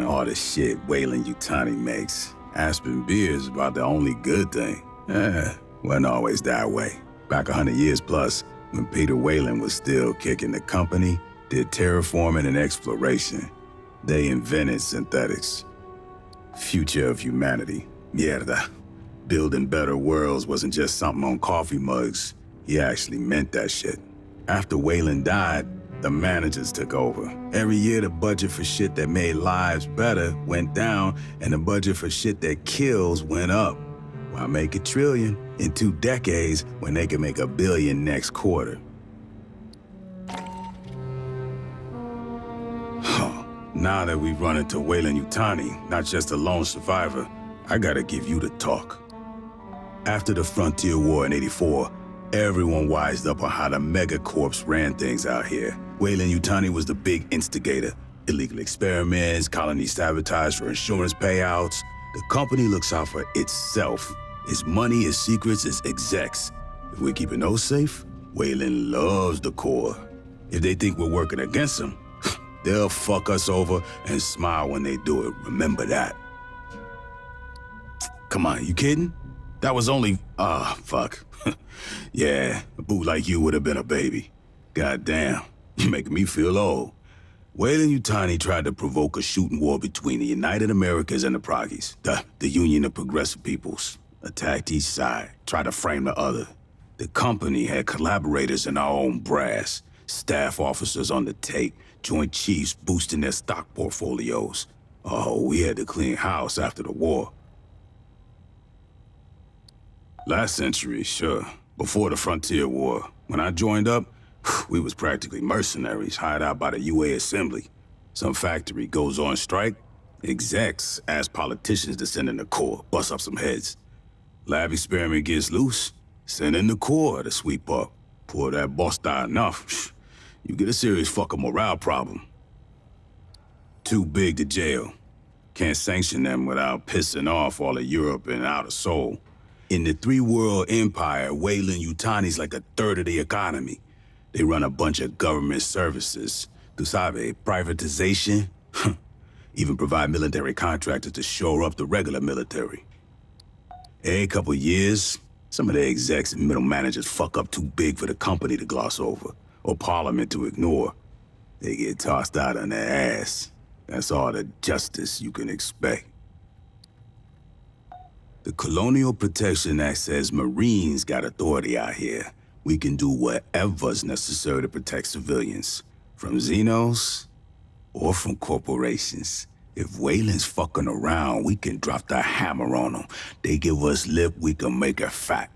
All the shit Weyland-Yutani makes. Aspen beer is about the only good thing. Wasn't always that way. Back 100 years plus, when Peter Weyland was still kicking the company, did terraforming and exploration. They invented synthetics. Future of humanity. Mierda. Building better worlds wasn't just something on coffee mugs. He actually meant that shit. After Weyland died, the managers took over. Every year the budget for shit that made lives better went down, and the budget for shit that kills went up. Why make a trillion in 2 decades when they can make $1 billion next quarter? Now that we've run into Weyland-Yutani, not just a lone survivor, I gotta give you the talk. After the Frontier War in '84, everyone wised up on how the megacorps ran things out here. Weyland-Yutani was the big instigator. Illegal experiments, colony sabotage for insurance payouts. The company looks out for itself. Its money, its secrets, its execs. If we're keeping those safe, Weyland loves the core. If they think we're working against them, they'll fuck us over and smile when they do it. Remember that. Come on, you kidding? That was only... fuck. Yeah, a boot like you would have been a baby. Goddamn, you're making me feel old. Weyland-Yutani tried to provoke a shooting war between the United Americas and the Proggies, the Union of Progressive Peoples. Attacked each side, tried to frame the other. The company had collaborators in our own brass, staff officers on the take, Joint Chiefs boosting their stock portfolios. Oh, we had to clean house after the war. Last century, sure. Before the Frontier War. When I joined up, we was practically mercenaries hired out by the UA Assembly. Some factory goes on strike, execs ask politicians to send in the Corps, bust up some heads. Lab experiment gets loose, send in the Corps to sweep up. Pour that boss out enough, you get a serious fucking morale problem. Too big to jail. Can't sanction them without pissing off all of Europe and Outer Soul. In the 3-world empire, Weyland-Yutani's like 1/3 of the economy. They run a bunch of government services. Tu sabe, privatization. Even provide military contractors to shore up the regular military. Every couple years, some of the execs and middle managers fuck up too big for the company to gloss over, or Parliament to ignore. They get tossed out on their ass. That's all the justice you can expect. The Colonial Protection Act says Marines got authority out here. We can do whatever's necessary to protect civilians, from Xenos or from corporations. If Weyland's fucking around, we can drop the hammer on them. They give us lip, we can make it fat.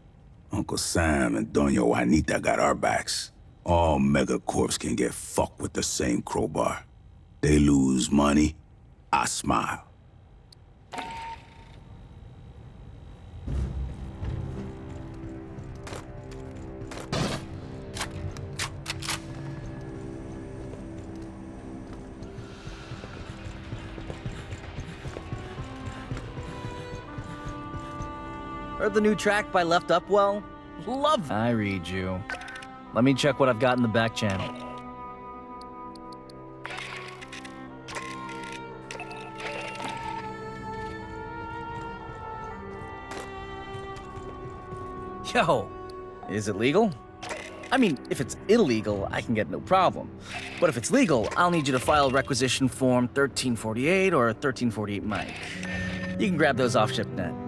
Uncle Sam and Doña Juanita got our backs. All megacorps can get fucked with the same crowbar. They lose money, I smile. Heard the new track by Left Upwell? Love. I read you. Let me check what I've got in the back channel. Yo, is it legal? I mean, if it's illegal, I can get no problem. But if it's legal, I'll need you to file requisition form 1348 or 1348 Mike. You can grab those off ShipNet.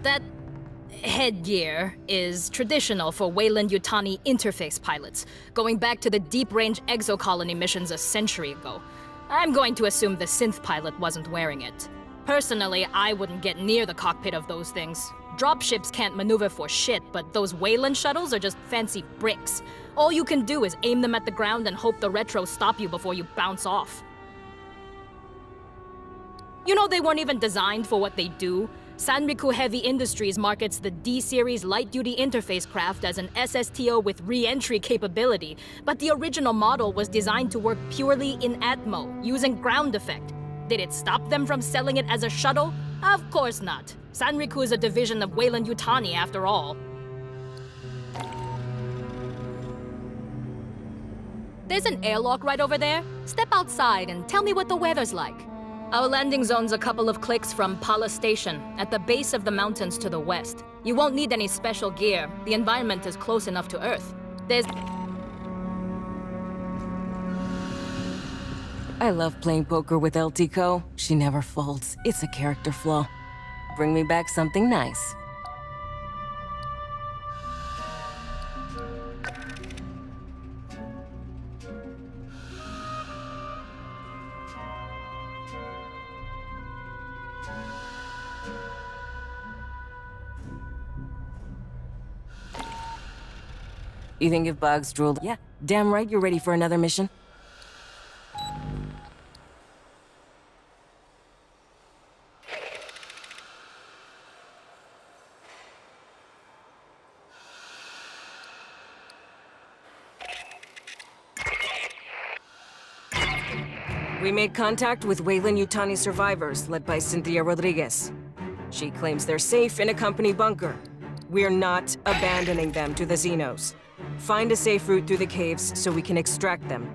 That headgear is traditional for Weyland-Yutani interface pilots, going back to the deep-range exocolony missions a century ago. I'm going to assume the synth pilot wasn't wearing it. Personally, I wouldn't get near the cockpit of those things. Dropships can't maneuver for shit, but those Weyland shuttles are just fancy bricks. All you can do is aim them at the ground and hope the retros stop you before you bounce off. You know they weren't even designed for what they do? Sanriku Heavy Industries markets the D-Series light-duty interface craft as an SSTO with re-entry capability, but the original model was designed to work purely in Atmo, using ground effect. Did it stop them from selling it as a shuttle? Of course not. Sanriku is a division of Weyland-Yutani after all. There's an airlock right over there. Step outside and tell me what the weather's like. Our landing zone's a couple of clicks from Pala Station, at the base of the mountains to the west. You won't need any special gear. The environment is close enough to Earth. There's... I love playing poker with El Tico. She never folds. It's a character flaw. Bring me back something nice. You think if Boggs drooled? Yeah, damn right you're ready for another mission. We made contact with Weyland-Yutani survivors, led by Cynthia Rodriguez. She claims they're safe in a company bunker. We're not abandoning them to the Xenos. Find a safe route through the caves so we can extract them.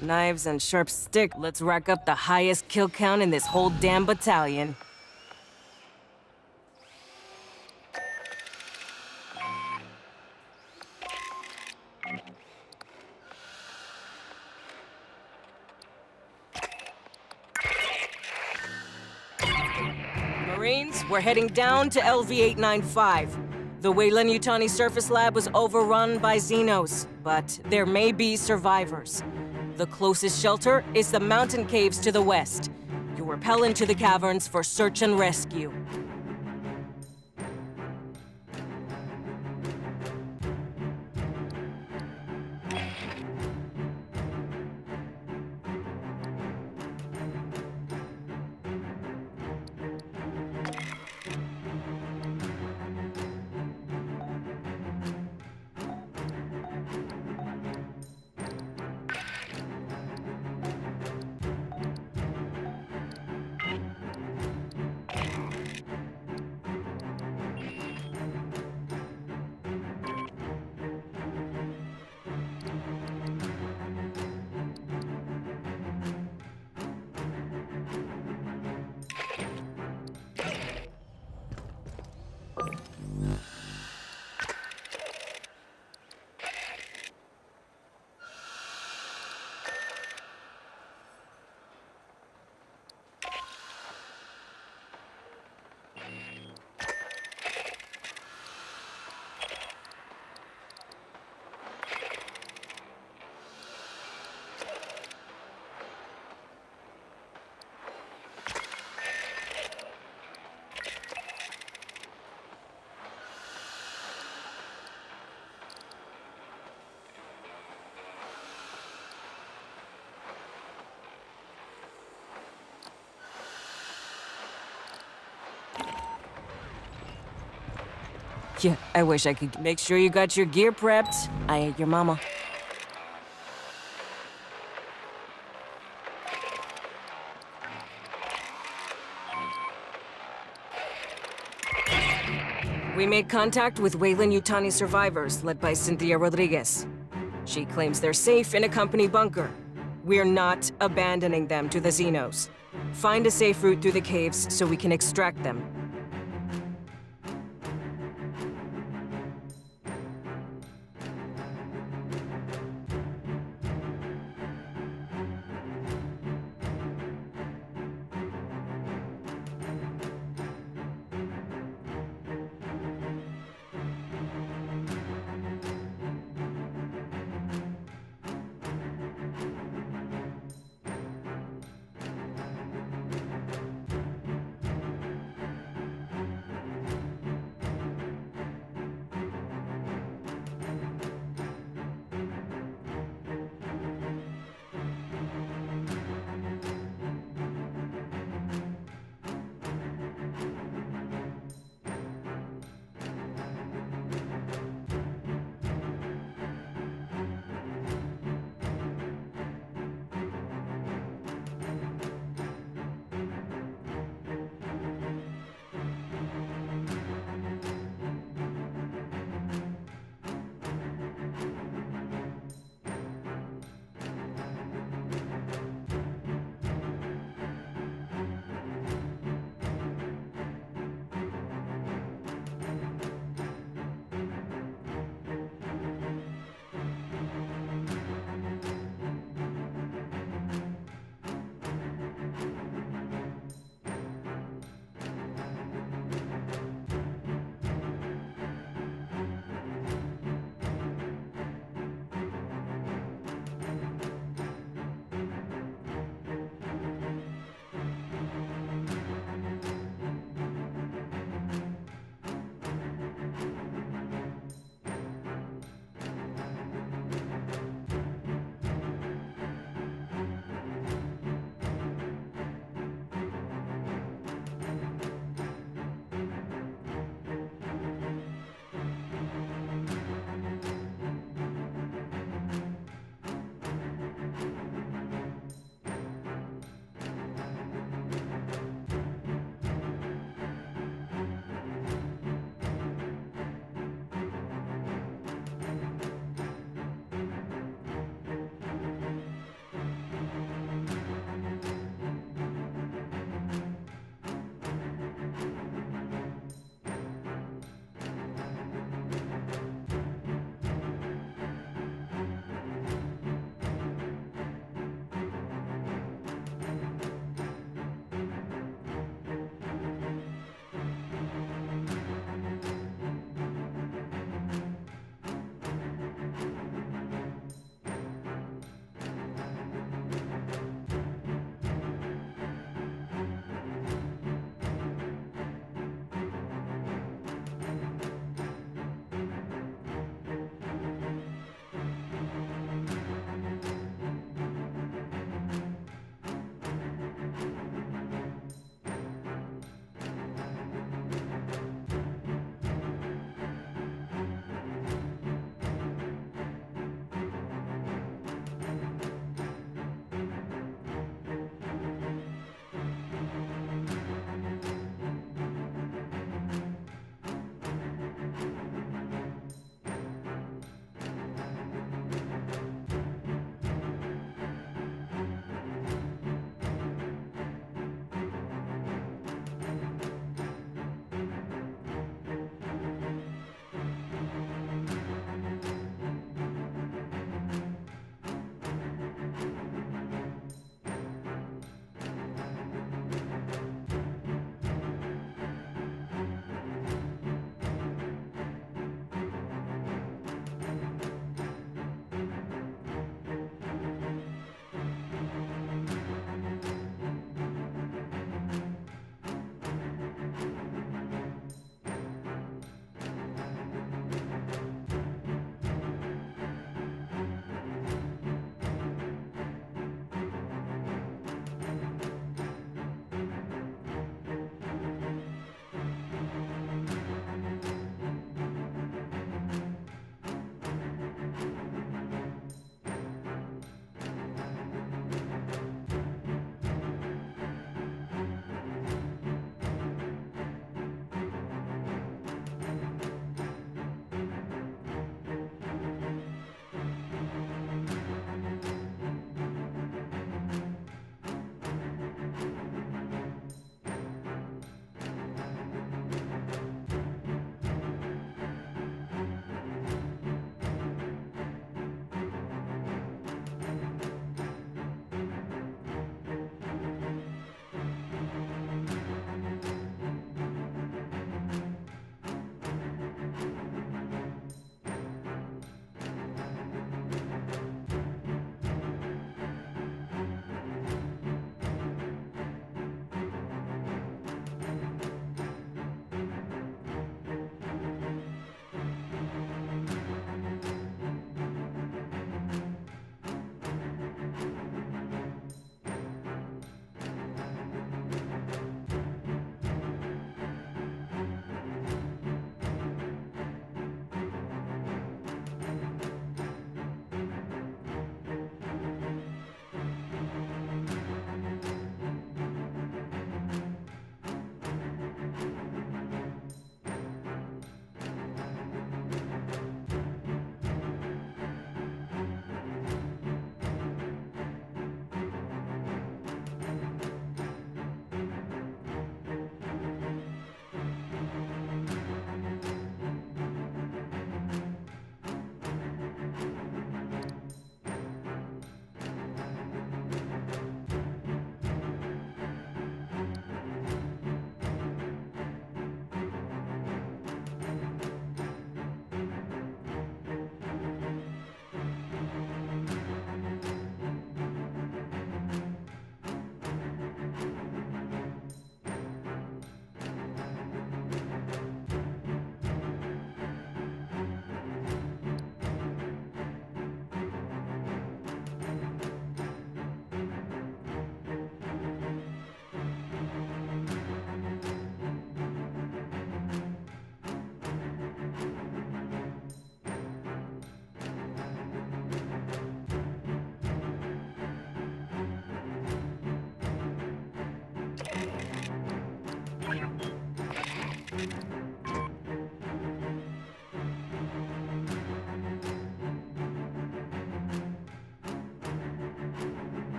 Knives and sharp stick. Let's rack up the highest kill count in this whole damn battalion. Marines, we're heading down to LV-895. The Weyland-Yutani surface lab was overrun by Xenos, but there may be survivors. The closest shelter is the mountain caves to the west. You rappel into the caverns for search and rescue. Yeah, I wish I could make sure you got your gear prepped. I ain't your mama. We made contact with Weyland-Yutani survivors, led by Cynthia Rodriguez. She claims they're safe in a company bunker. We're not abandoning them to the Xenos. Find a safe route through the caves so we can extract them.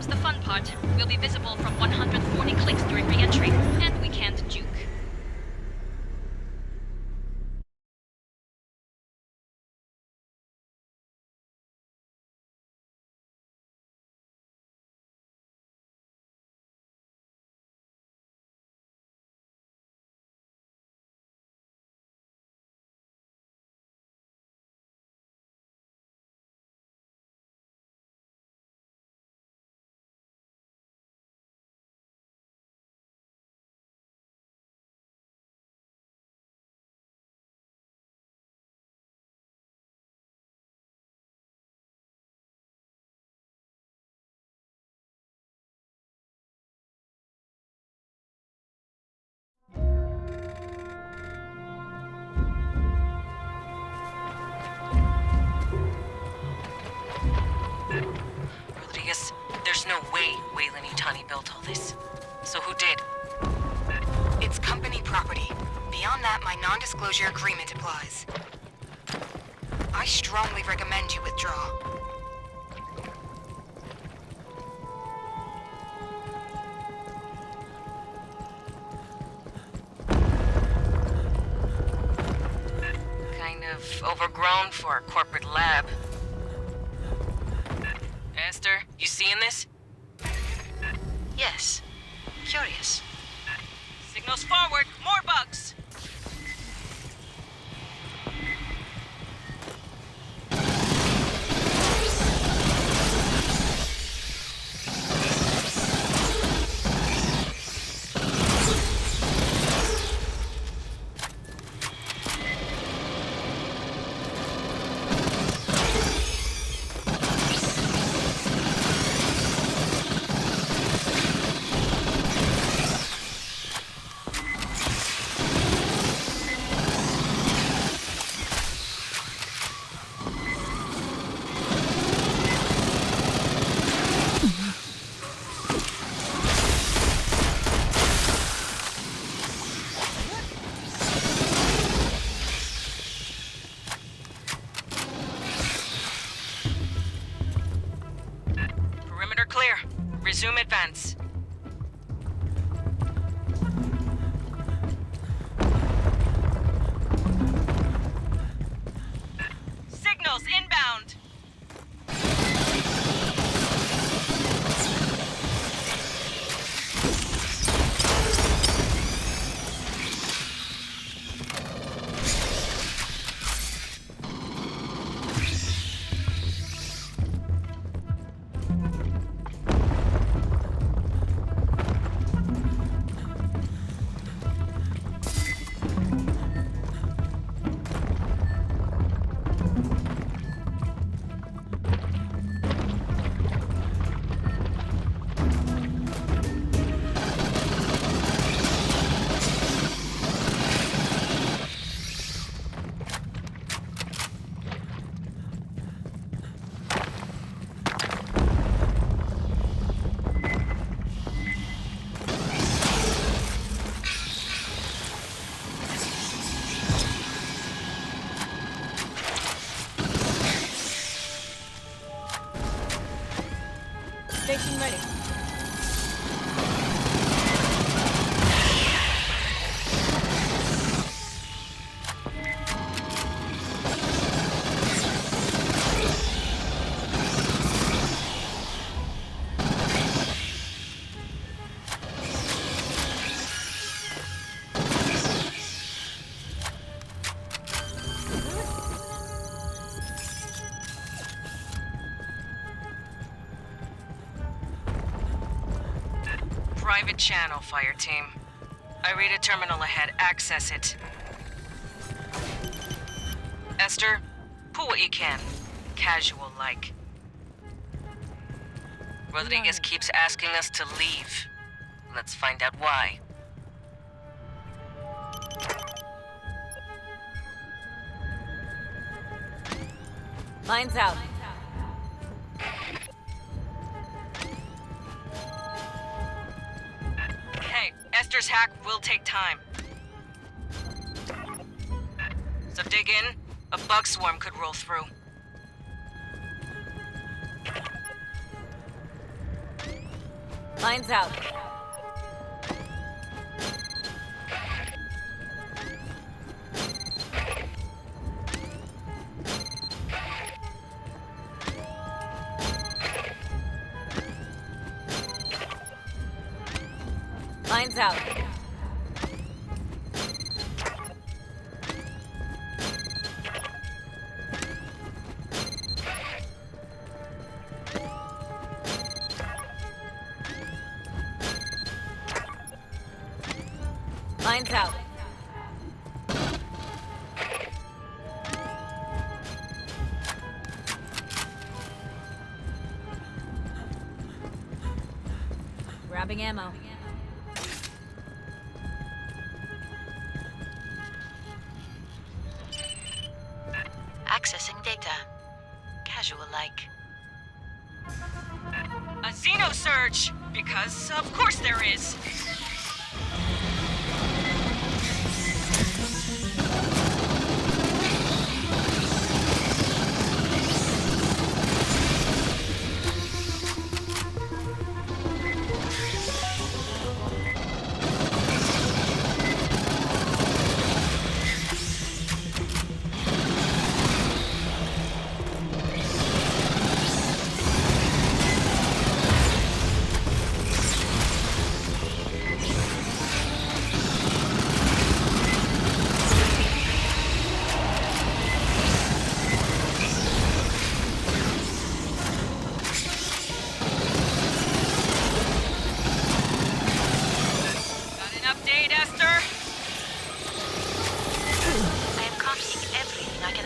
comes the fun part. We'll be visible from 140 clicks during re-entry, and we can't juke. Rodriguez, there's no way Weyland-Yutani built all this. So who did? It's company property. Beyond that, my non-disclosure agreement applies. I strongly recommend you withdraw. Kind of overgrown for a corporate lab. Esther, you seeing this? Yes. Curious. Signals forward, more bugs! Clear. Resume advance. Signals inbound. Station ready. Private channel, Fireteam. I read a terminal ahead. Access it. Esther, pull what you can. Casual-like. Rodriguez keeps asking us to leave. Let's find out why. Line's out. Hey, Esther's hack will take time. So dig in. A bug swarm could roll through. Lines out. Lines out. Lines out. Grabbing ammo. Accessing data. Casual-like. A Xenosurge! Because, of course there is.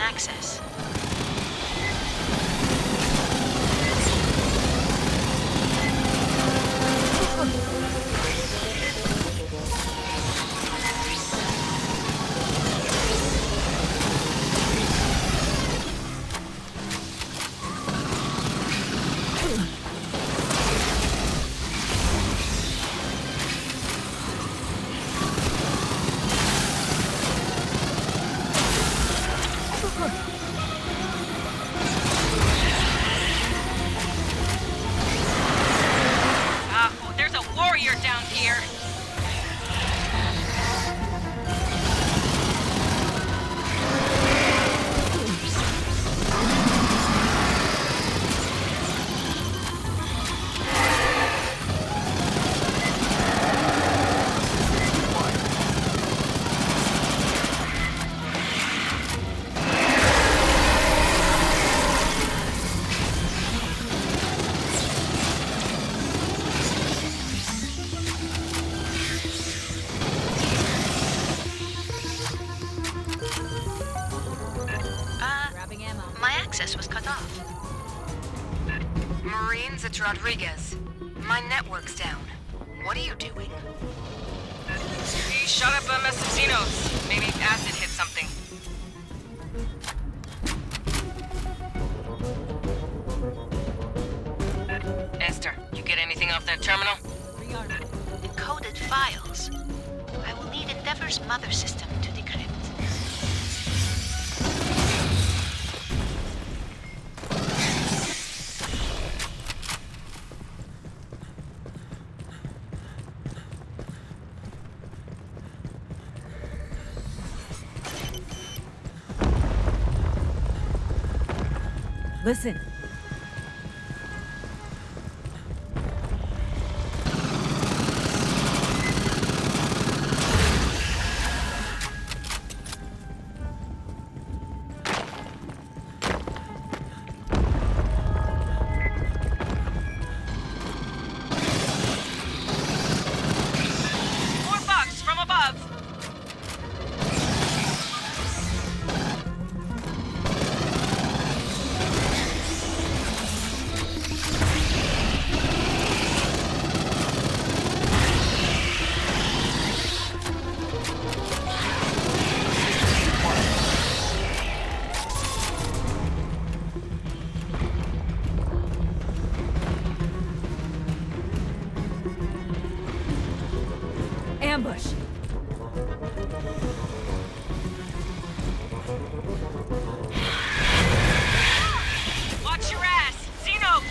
Access. Was cut off. Marines, it's Rodriguez. My network's down. What are you doing? He shot up a mess of Xenos. Maybe acid hit something. Esther, you get anything off that terminal? Encoded files. I will need Endeavor's mother system to decrypt. Listen. Ambush! Watch your ass! Xenos!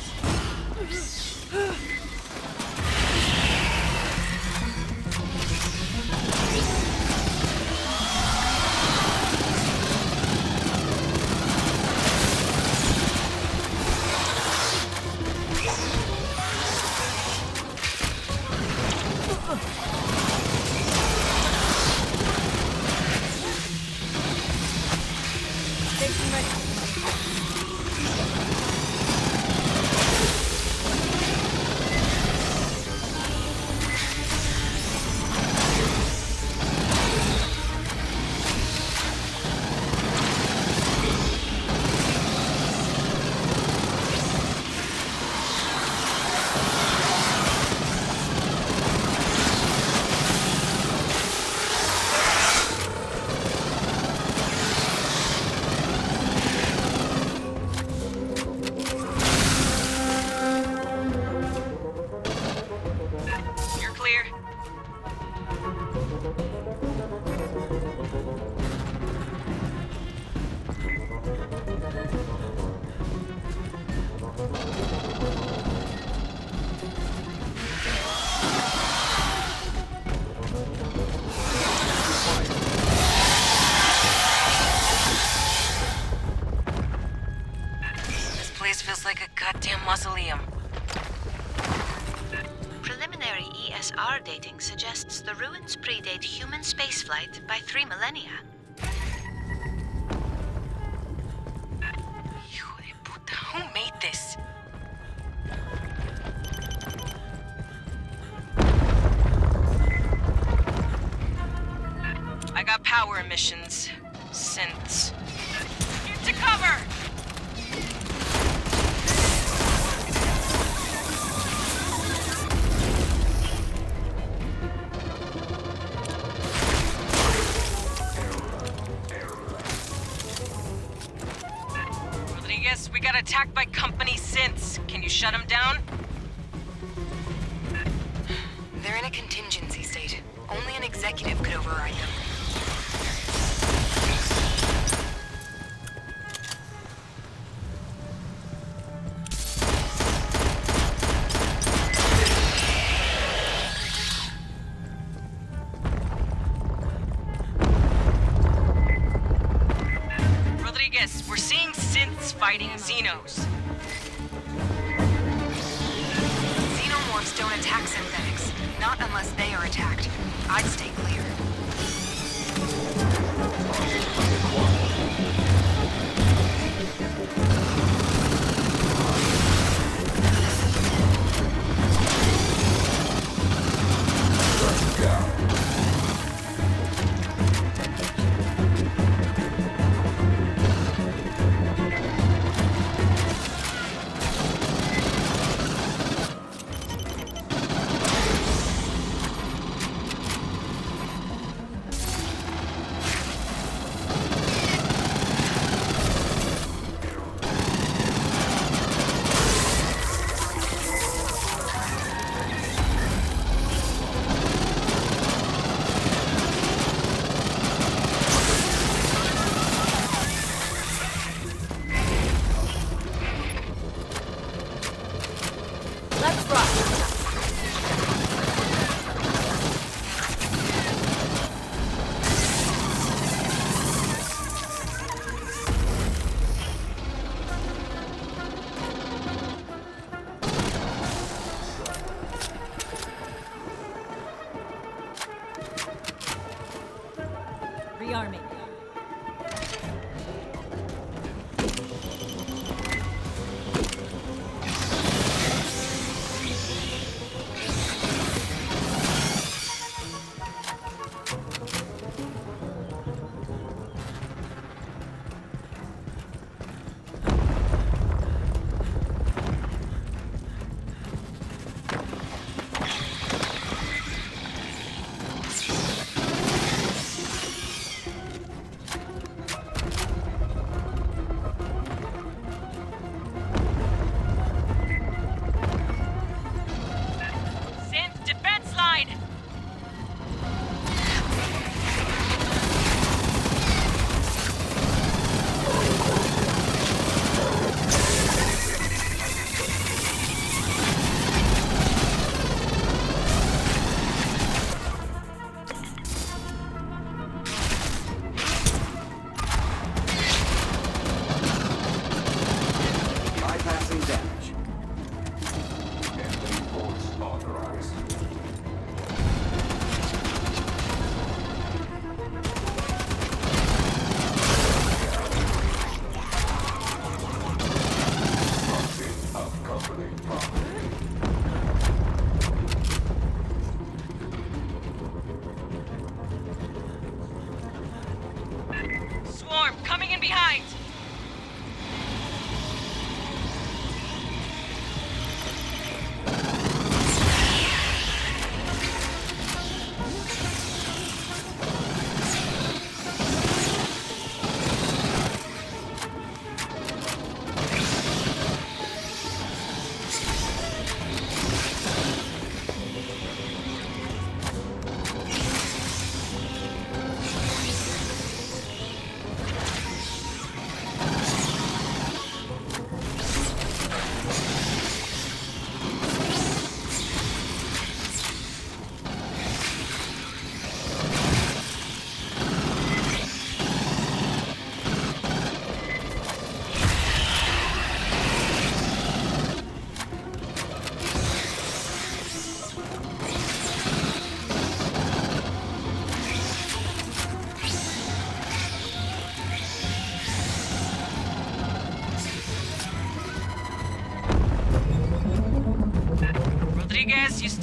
dating suggests the ruins predate human spaceflight by 3 millennia. Hijo de puta, who made this? I got power emissions. Synths. Get to cover! Rodriguez, we got attacked by company synths. Can you shut them down? They're in a contingency state. Only an executive could override them. Rodriguez, we're seeing synths fighting Xenos. Xenomorphs don't attack synthetics. Not unless they are attacked. I'd stay clear. Let's rock. Rearming.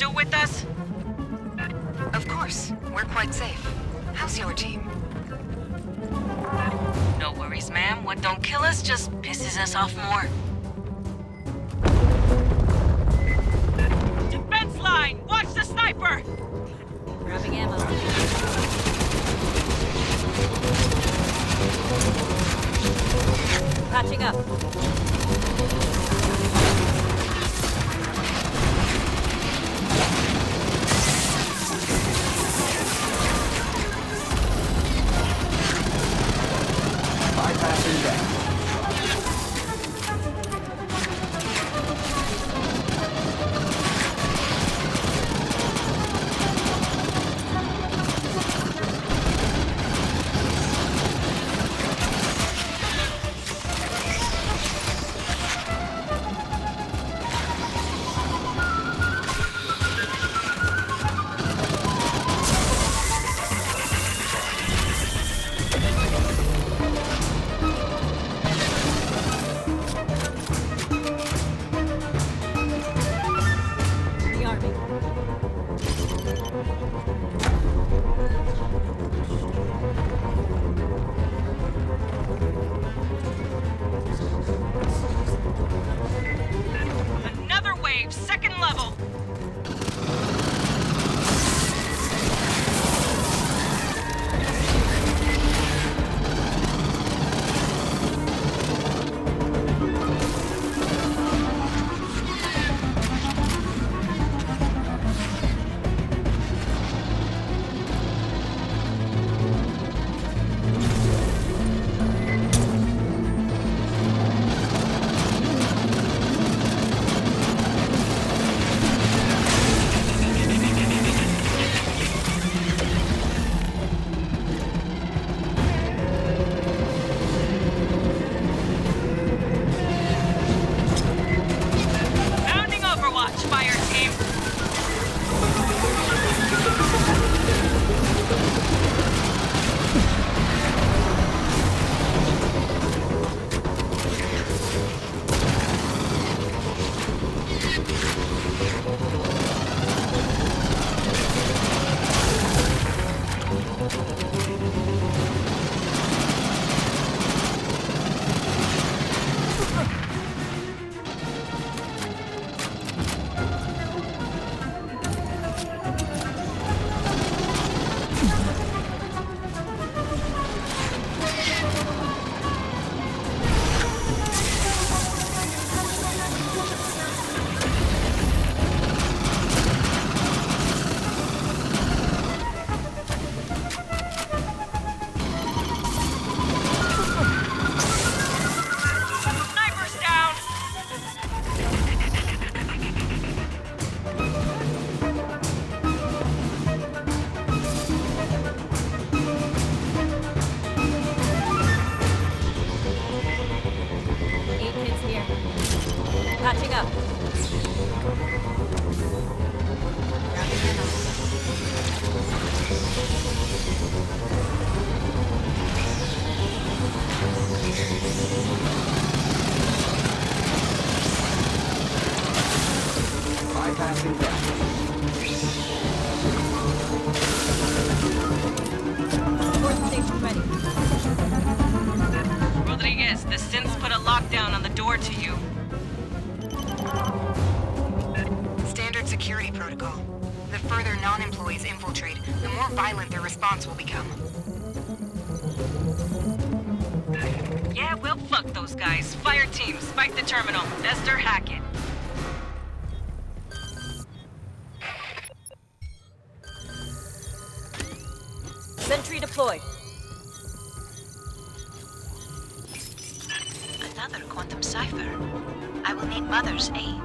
still with us? Of course, we're quite safe. How's your team? No worries, ma'am. What don't kill us just pisses us off more. Defense line! Watch the sniper! Grabbing ammo. Patching up. Bypassing that. Another wave, second level! Mounting Overwatch, Fireteam! Sniper's down! Eight kids here. Patching up. Grabbing ammo. Bypassing that. Fourth station ready. Rodriguez, the synths put a lockdown on the door to you. Standard security protocol. The further non-employees infiltrate, the more violent their response will become. Yeah, well, fuck those guys. Fireteam, spike the terminal. Esther, hack it. Sentry deployed. Another quantum cipher. I will need Mother's aid.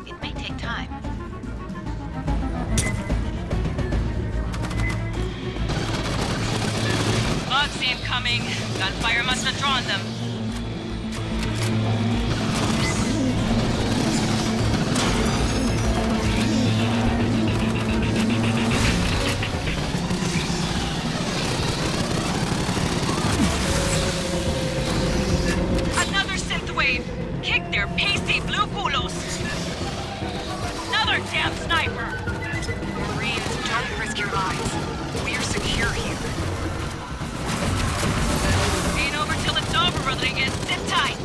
It may take time. Bugs incoming. Gunfire must have drawn them. Another synth wave. Kick their pasty blue culos. Another damn sniper. Rodriguez, sit tight!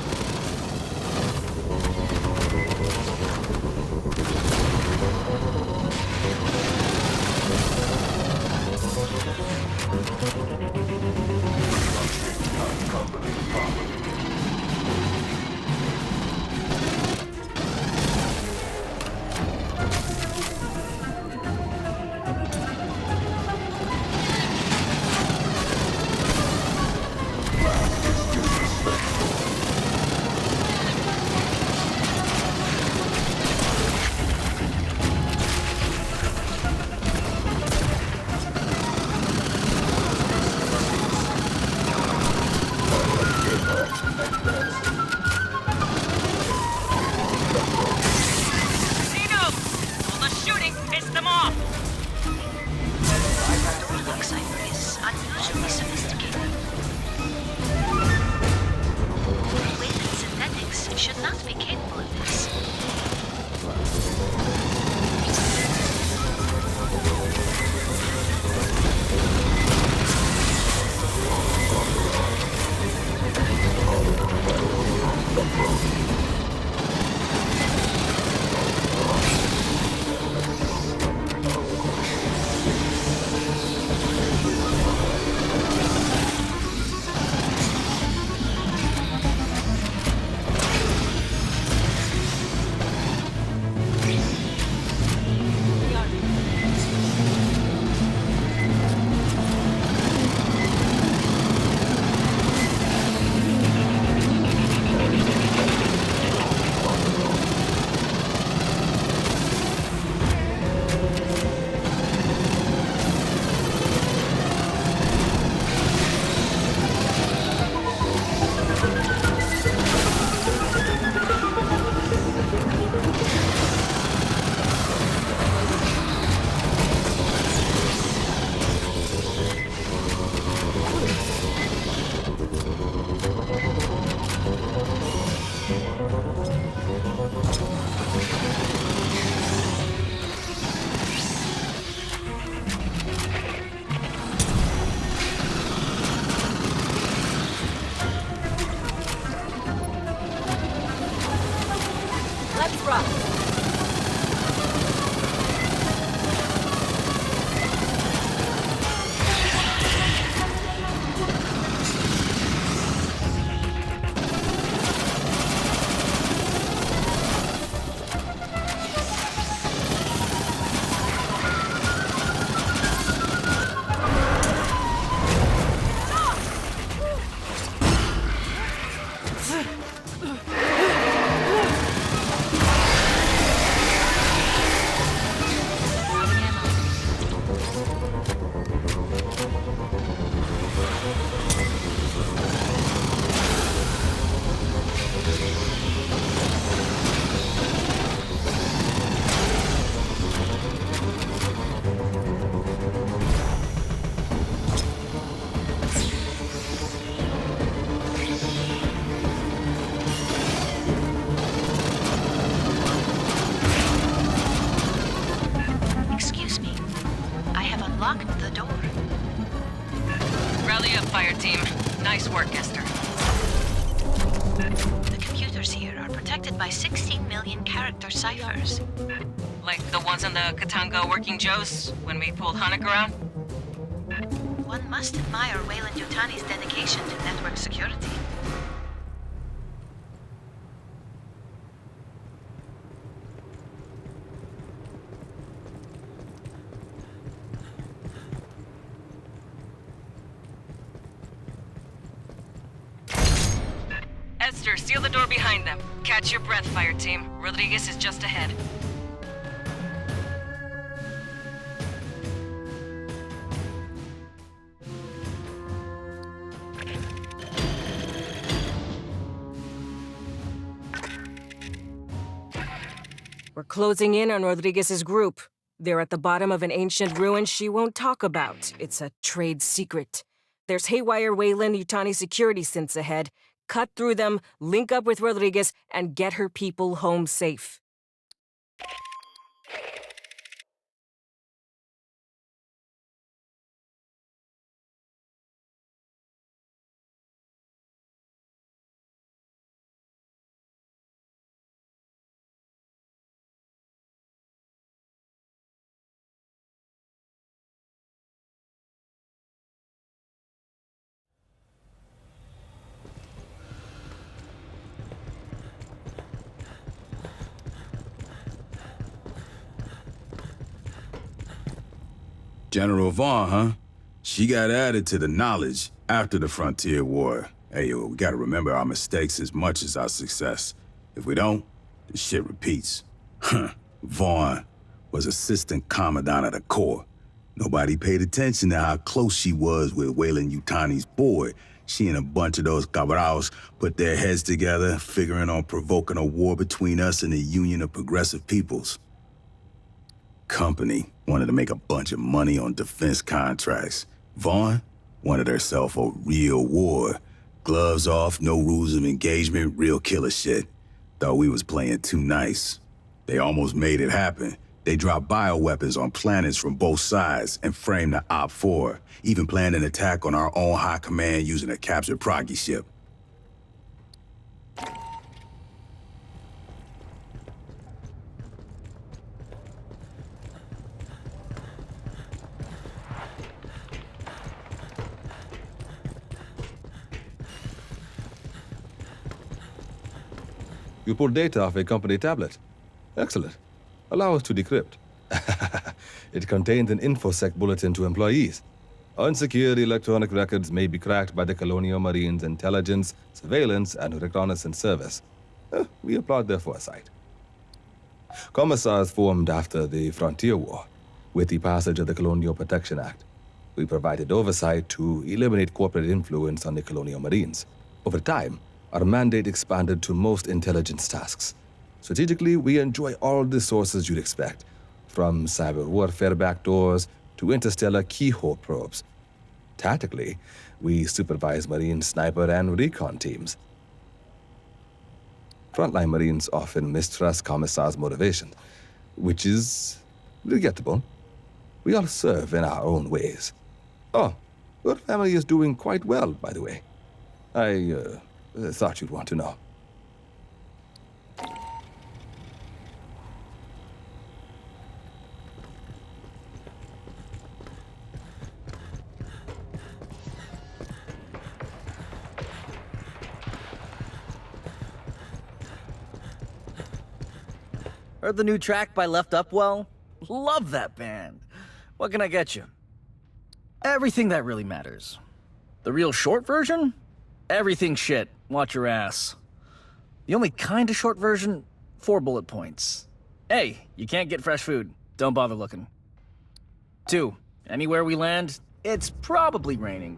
Let's rock! Excuse me. I have unlocked the door. Rally up, Fireteam. Nice work, Esther. The computers here are protected by 16 million character ciphers. Like the ones on the Katanga Working Joes when we pulled Hanukkah around? One must admire Weyland-Yutani's dedication to network security. Esther, seal the door behind them. Catch your breath, Fireteam. Rodriguez is just ahead. We're closing in on Rodriguez's group. They're at the bottom of an ancient ruin she won't talk about. It's a trade secret. There's haywire Weyland-Yutani security synths ahead. Cut through them, link up with Rodriguez, and get her people home safe. General Vaughn, huh? She got added to the knowledge after the Frontier War. Hey, yo, we gotta remember our mistakes as much as our success. If we don't, the shit repeats. Vaughn was Assistant Commandant of the Corps. Nobody paid attention to how close she was with Weyland-Yutani's board. She and a bunch of those cabals put their heads together, figuring on provoking a war between us and the Union of Progressive Peoples. Company wanted to make a bunch of money on defense contracts. Vaughn wanted herself a real war. Gloves off, no rules of engagement, real killer shit. Thought we was playing too nice. They almost made it happen. They dropped bioweapons on planets from both sides and framed the Op-4, even planned an attack on our own high command using a captured Proggy ship. You pulled data off a company tablet. Excellent. Allow us to decrypt. It contained an InfoSec bulletin to employees. Unsecured electronic records may be cracked by the Colonial Marines' intelligence, surveillance, and reconnaissance service. We applaud their foresight. Commissars formed after the Frontier War. With the passage of the Colonial Protection Act, we provided oversight to eliminate corporate influence on the Colonial Marines. Over time, our mandate expanded to most intelligence tasks. Strategically, we enjoy all the sources you'd expect, from cyber warfare backdoors to interstellar keyhole probes. Tactically, we supervise Marine sniper and recon teams. Frontline Marines often mistrust Commissar's motivation, which is regrettable. We all serve in our own ways. Oh, your family is doing quite well, by the way. I thought you'd want to know. Heard the new track by Left Upwell? Love that band. What can I get you? Everything that really matters. The real short version? Everything shit. Watch your ass. The only kind of short version? 4 bullet points. A, you can't get fresh food. Don't bother looking. 2, anywhere we land, it's probably raining.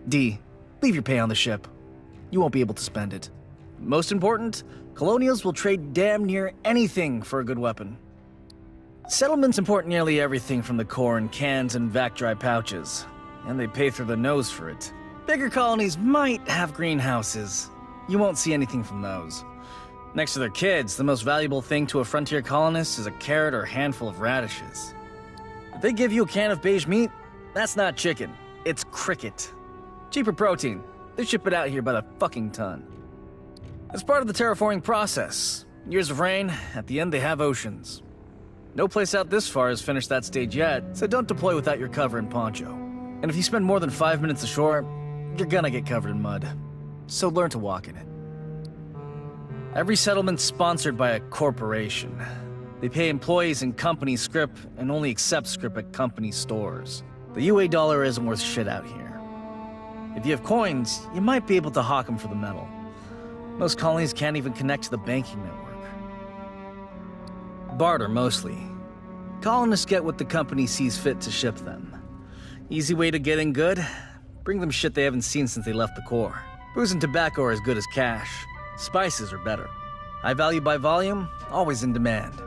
D, leave your pay on the ship. You won't be able to spend it. Most important, Colonials will trade damn near anything for a good weapon. Settlements import nearly everything from the core in cans and vac-dry pouches, and they pay through the nose for it. Bigger colonies might have greenhouses. You won't see anything from those. Next to their kids, the most valuable thing to a frontier colonist is a carrot or handful of radishes. If they give you a can of beige meat, that's not chicken, it's cricket. Cheaper protein. They ship it out here by the fucking ton. As part of the terraforming process, years of rain, at the end they have oceans. No place out this far has finished that stage yet, so don't deploy without your cover and poncho. And if you spend more than 5 minutes ashore, you're gonna get covered in mud. So learn to walk in it. Every settlement's sponsored by a corporation. They pay employees in company scrip and only accept scrip at company stores. The UA dollar isn't worth shit out here. If you have coins, you might be able to hawk them for the metal. Most colonies can't even connect to the banking network. Barter, mostly. Colonists get what the company sees fit to ship them. Easy way to get in good? Bring them shit they haven't seen since they left the core. Booze and tobacco are as good as cash. Spices are better. High value by volume, always in demand.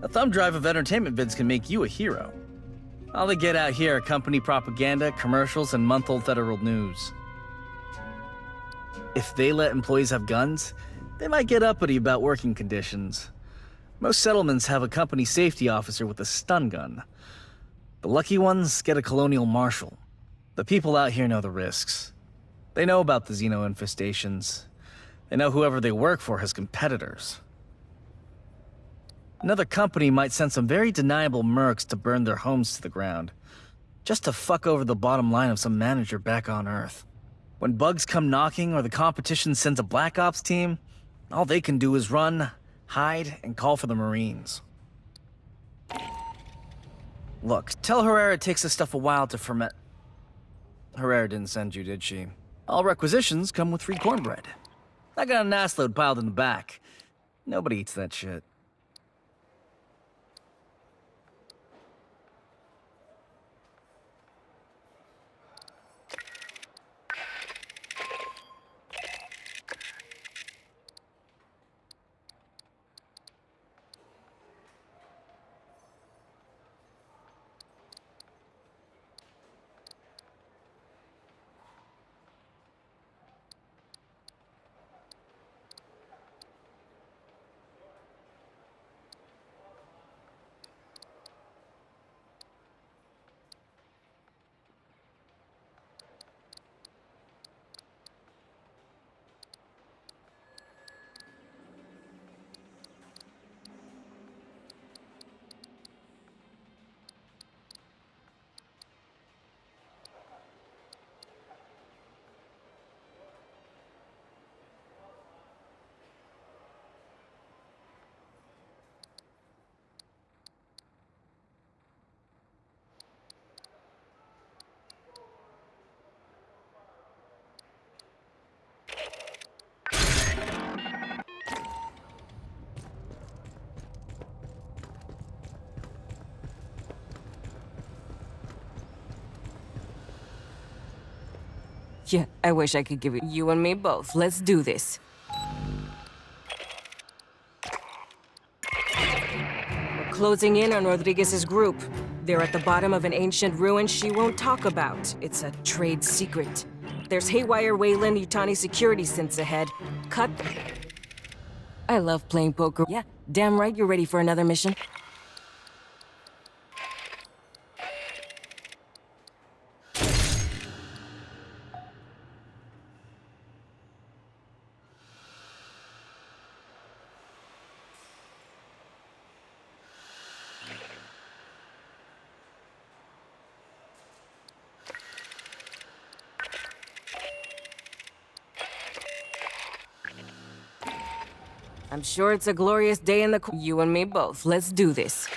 A thumb drive of entertainment vids can make you a hero. All they get out here are company propaganda, commercials, and month-old federal news. If they let employees have guns, they might get uppity about working conditions. Most settlements have a company safety officer with a stun gun. The lucky ones get a colonial marshal. The people out here know the risks. They know about the Xeno infestations. They know whoever they work for has competitors. Another company might send some very deniable mercs to burn their homes to the ground, just to fuck over the bottom line of some manager back on Earth. When bugs come knocking or the competition sends a Black Ops team, all they can do is run, hide, and call for the Marines. Look, tell Herrera it takes this stuff a while to ferment. Herrera didn't send you, did she? All requisitions come with free cornbread. I got an ass load piled in the back. Nobody eats that shit. Yeah, I wish I could give it. You and me both. Let's do this. We're closing in on Rodriguez's group. They're at the bottom of an ancient ruin she won't talk about. It's a trade secret. There's haywire Weyland-Yutani security synths ahead. Cut. I love playing poker. Yeah, damn right you're ready for another mission. I'm sure it's a glorious day in the... You and me both. Let's do this.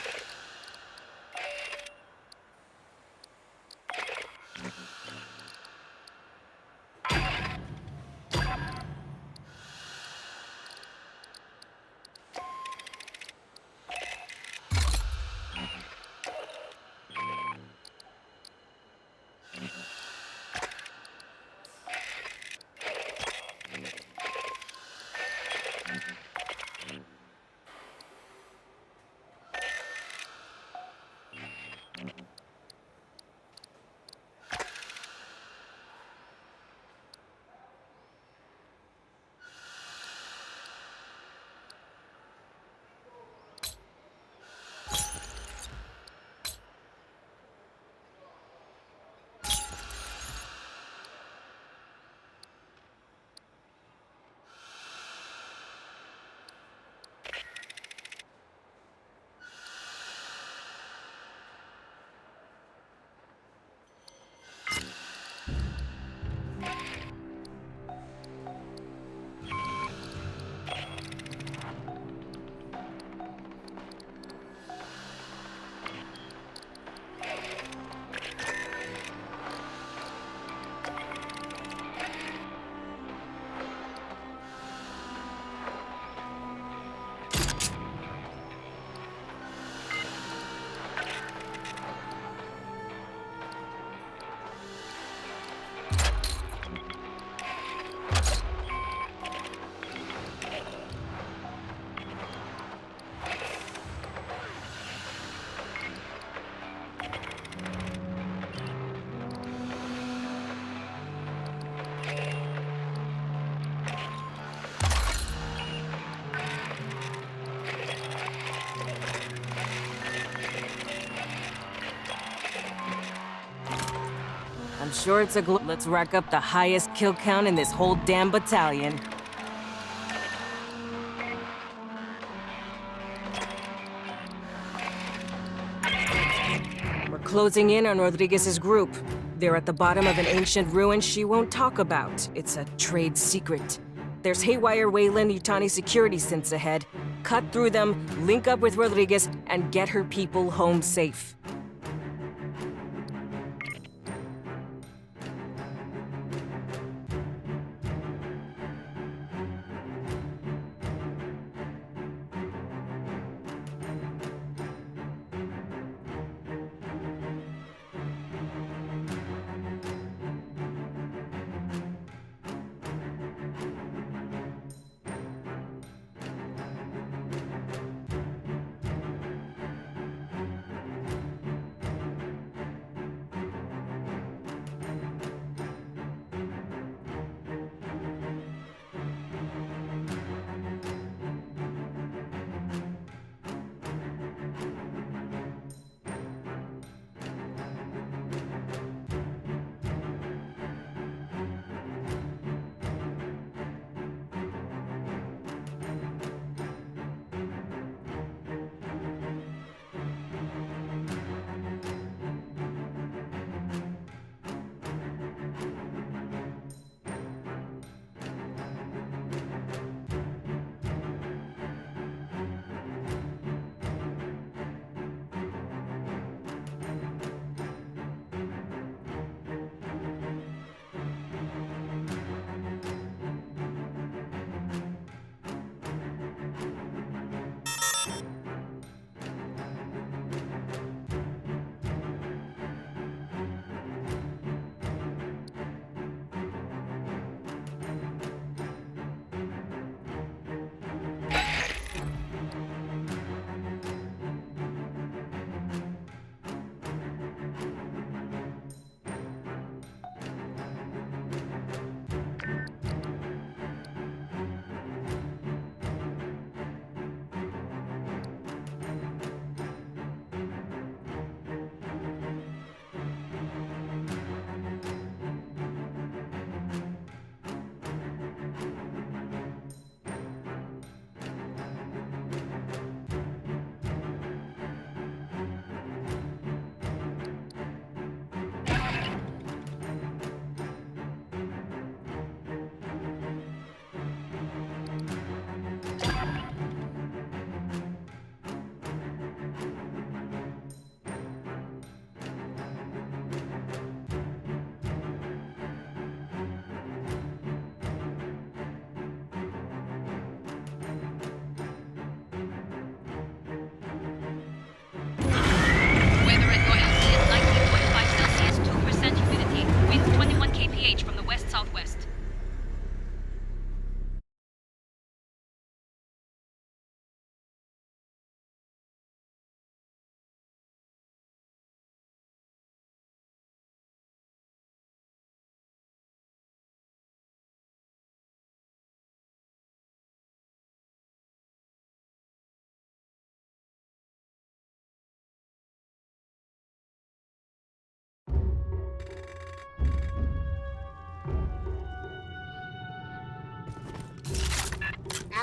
I'm sure it's a Let's rack up the highest kill count in this whole damn battalion. We're closing in on Rodriguez's group. They're at the bottom of an ancient ruin she won't talk about. It's a trade secret. There's haywire Weyland-Yutani security synths ahead. Cut through them, link up with Rodriguez, and get her people home safe.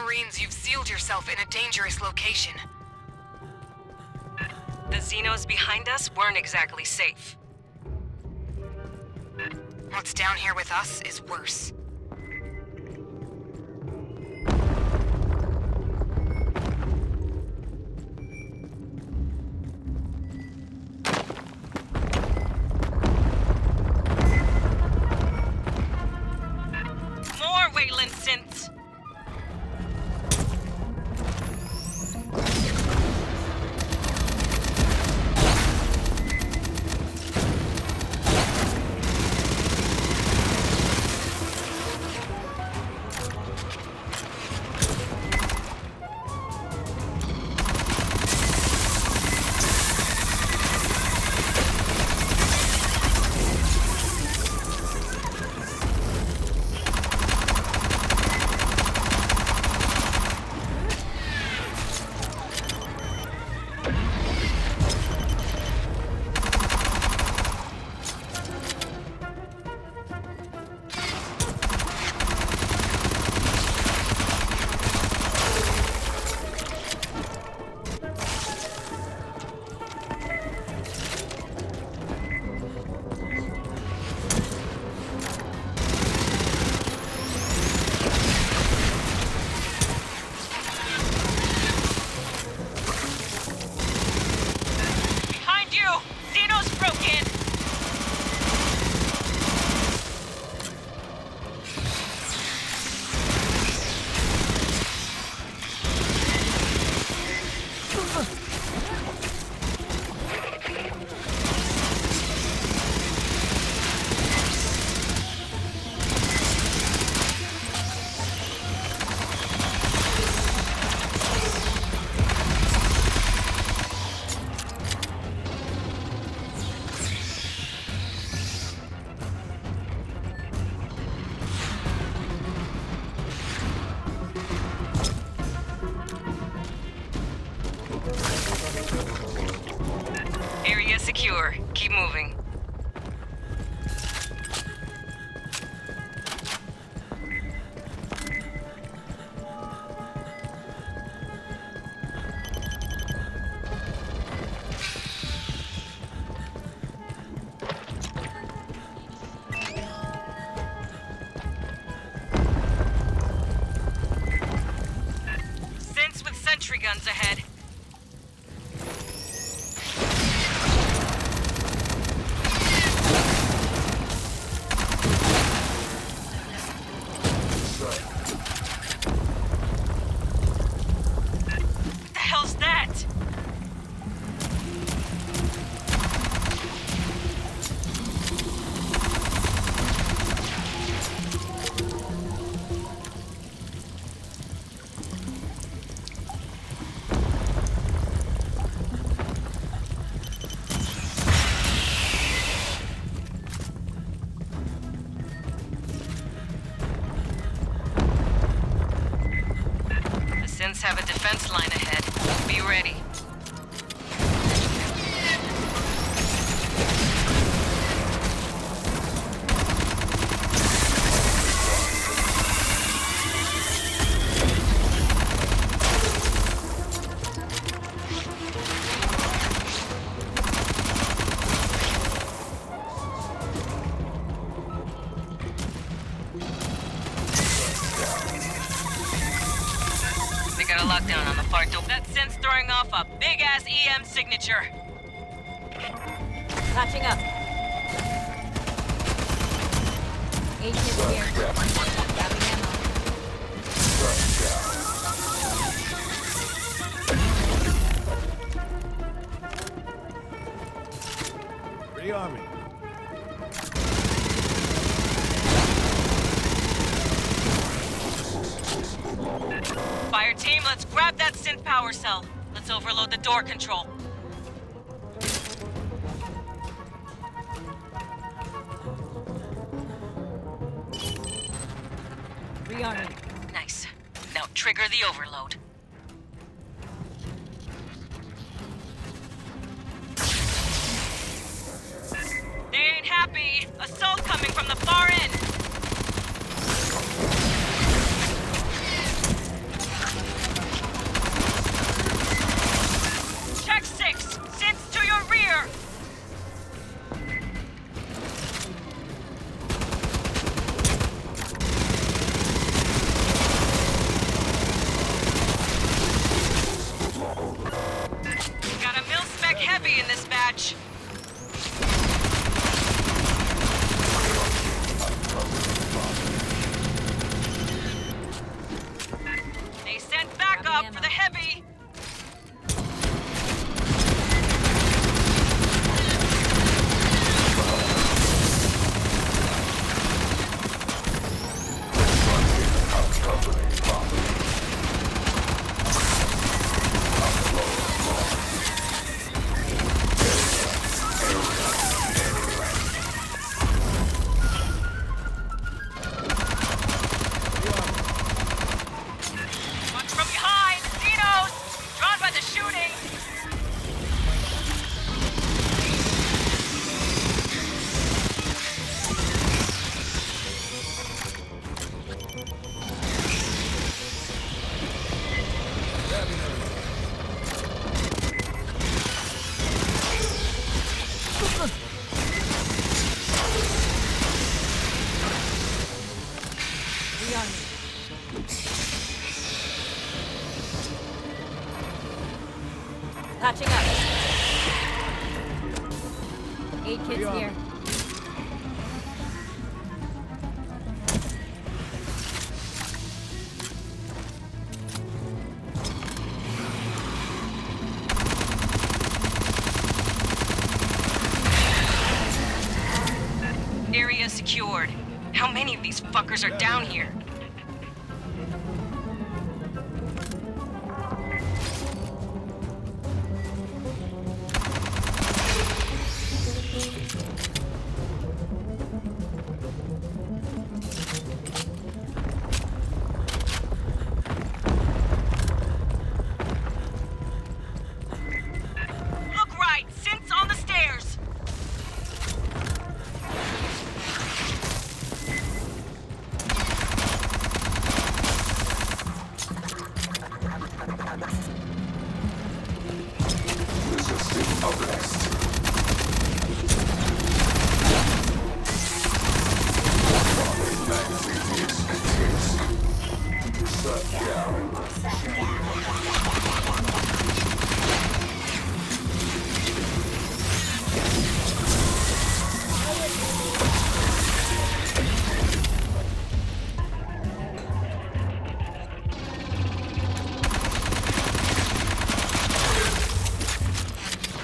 Marines, you've sealed yourself in a dangerous location. The Xenos behind us weren't exactly safe. What's down here with us is worse. More Wayland synths! Area secure. Keep moving. Synths with sentry guns ahead. Synths have a defense line ahead. Be ready. Lockdown on the far door. That synth's throwing off a big-ass EM signature. Patching up. 8 hits here. Grabbing ammo. Rearming. Fireteam, let's grab that synth power cell. Let's overload the door control. Rearming. Nice. Now trigger the overload. They ain't happy. Assault coming from the far end. Patching up. 8 kids here. Area secured. How many of these fuckers are down here? Look right! Synth's on the stairs!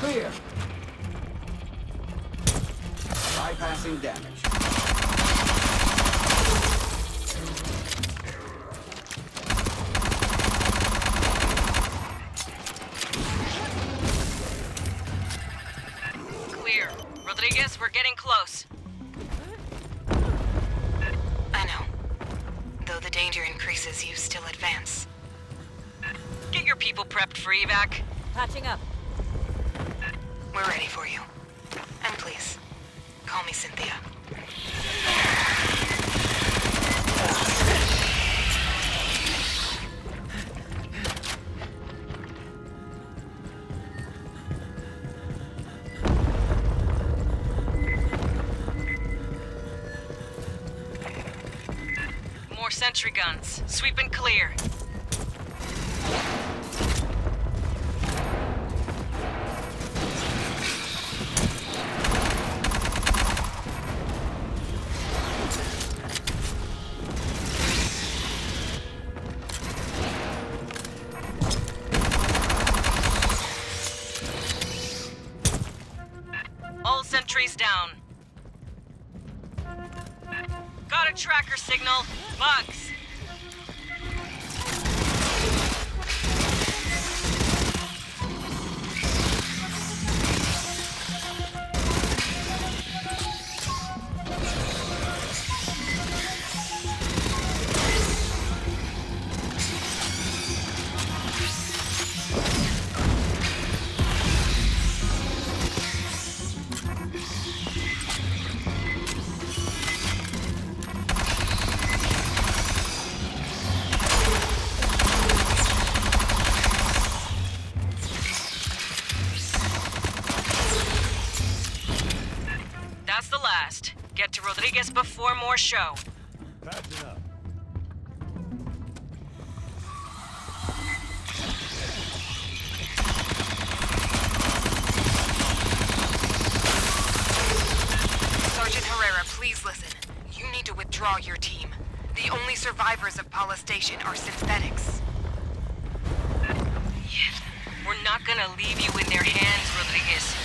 Clear. Bypassing damage. Clear. Rodriguez, we're getting close. I know. Though the danger increases, you still advance. Get your people prepped for evac. Patching up. We're ready for you. And please, call me Cynthia. More sentry guns. Sweep and clear. All sentries down. Got a tracker signal. Bugs. That's the last. Get to Rodriguez before more show. Patching up. Sergeant Herrera, please listen. You need to withdraw your team. The only survivors of Paula Station are synthetics. We're not gonna leave you in their hands, Rodriguez.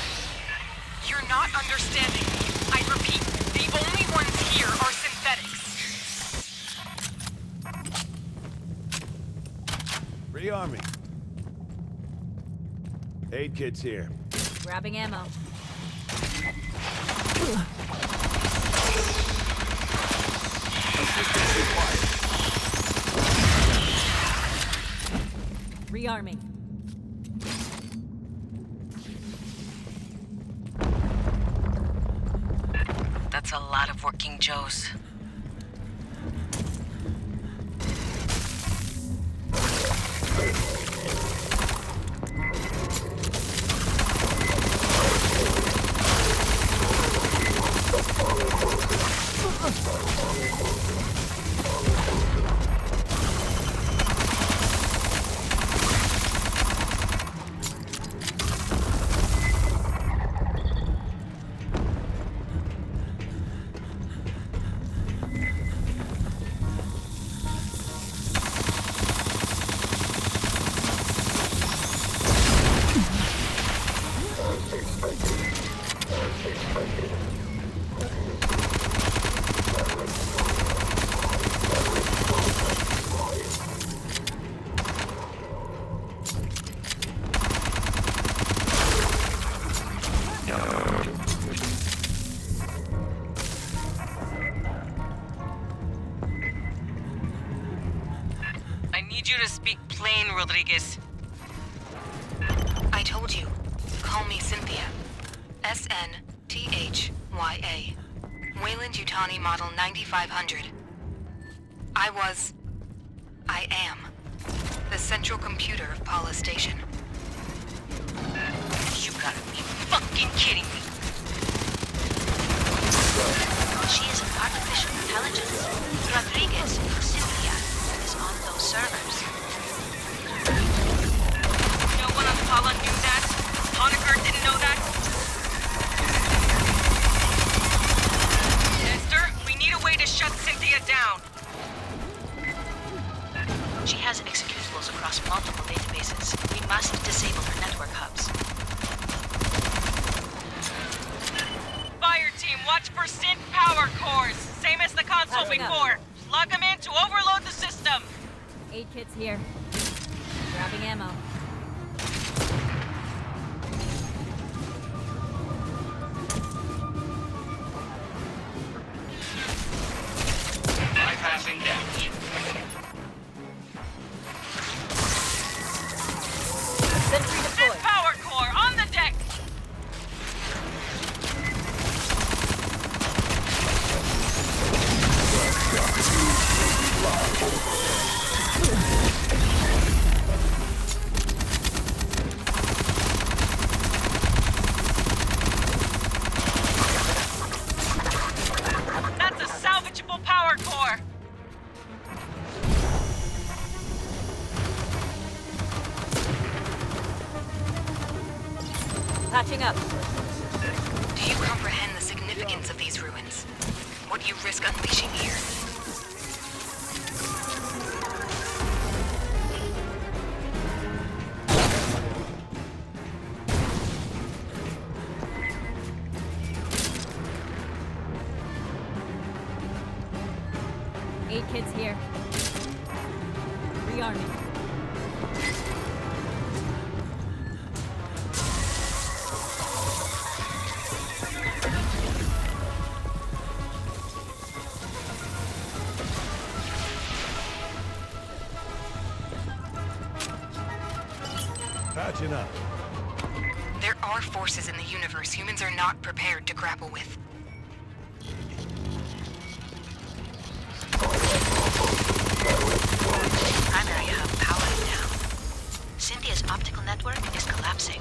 You're not understanding me. I repeat, the only ones here are synthetics. Rearming. 8 kids here. Grabbing ammo. Rearming. That's a lot of working Joes. you to speak plain, Rodriguez. I told you. Call me Cynthia. SNTHYA. Weyland-Yutani Model 9500. I am the central computer of Paula Station. You gotta be fucking kidding me. She is an artificial intelligence. Rodriguez, Cynthia, is on those servers. No one on Paula knew that? Hovedkort didn't know that? Esther, we need a way to shut Cynthia down. She has executables across multiple databases. We must disable her network hubs. Fireteam, watch for synth power cores. Same as the console Passing up. before. Plug them in to overload the system. 8 kits here. Grabbing ammo. Bypassing damage. Sentry Synth deployed. power core on the deck. That's a salvageable power core. Patching up. Do you comprehend the significance of these ruins? What you risk unleashing here? Eight kits here. Rearming. Patching up. There are forces in the universe humans are not prepared to grapple with. Primary hub powering down. Cynthia's optical network is collapsing.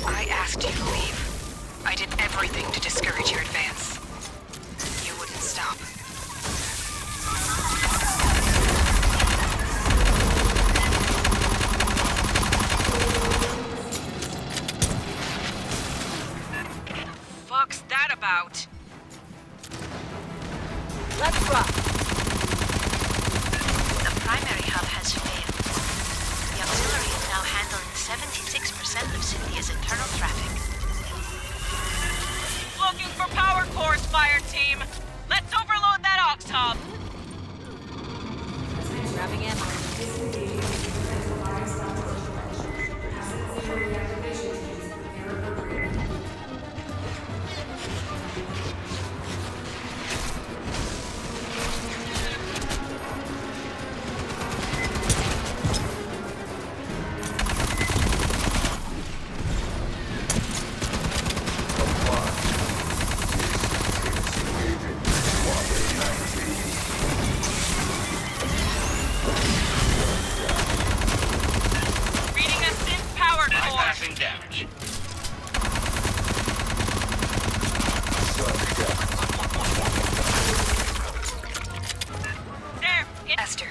I asked you to leave. I did everything to discourage your advance. You wouldn't stop. Fuck's that about? Let's rock. The primary hub has failed. The auxiliary is now handling 76% of Cynthia's internal traffic. Looking for power cores, Fireteam. Let's overload that aux hub. Grabbing ammo. Reading a synth power core. Bypassing damage. There, it's Esther,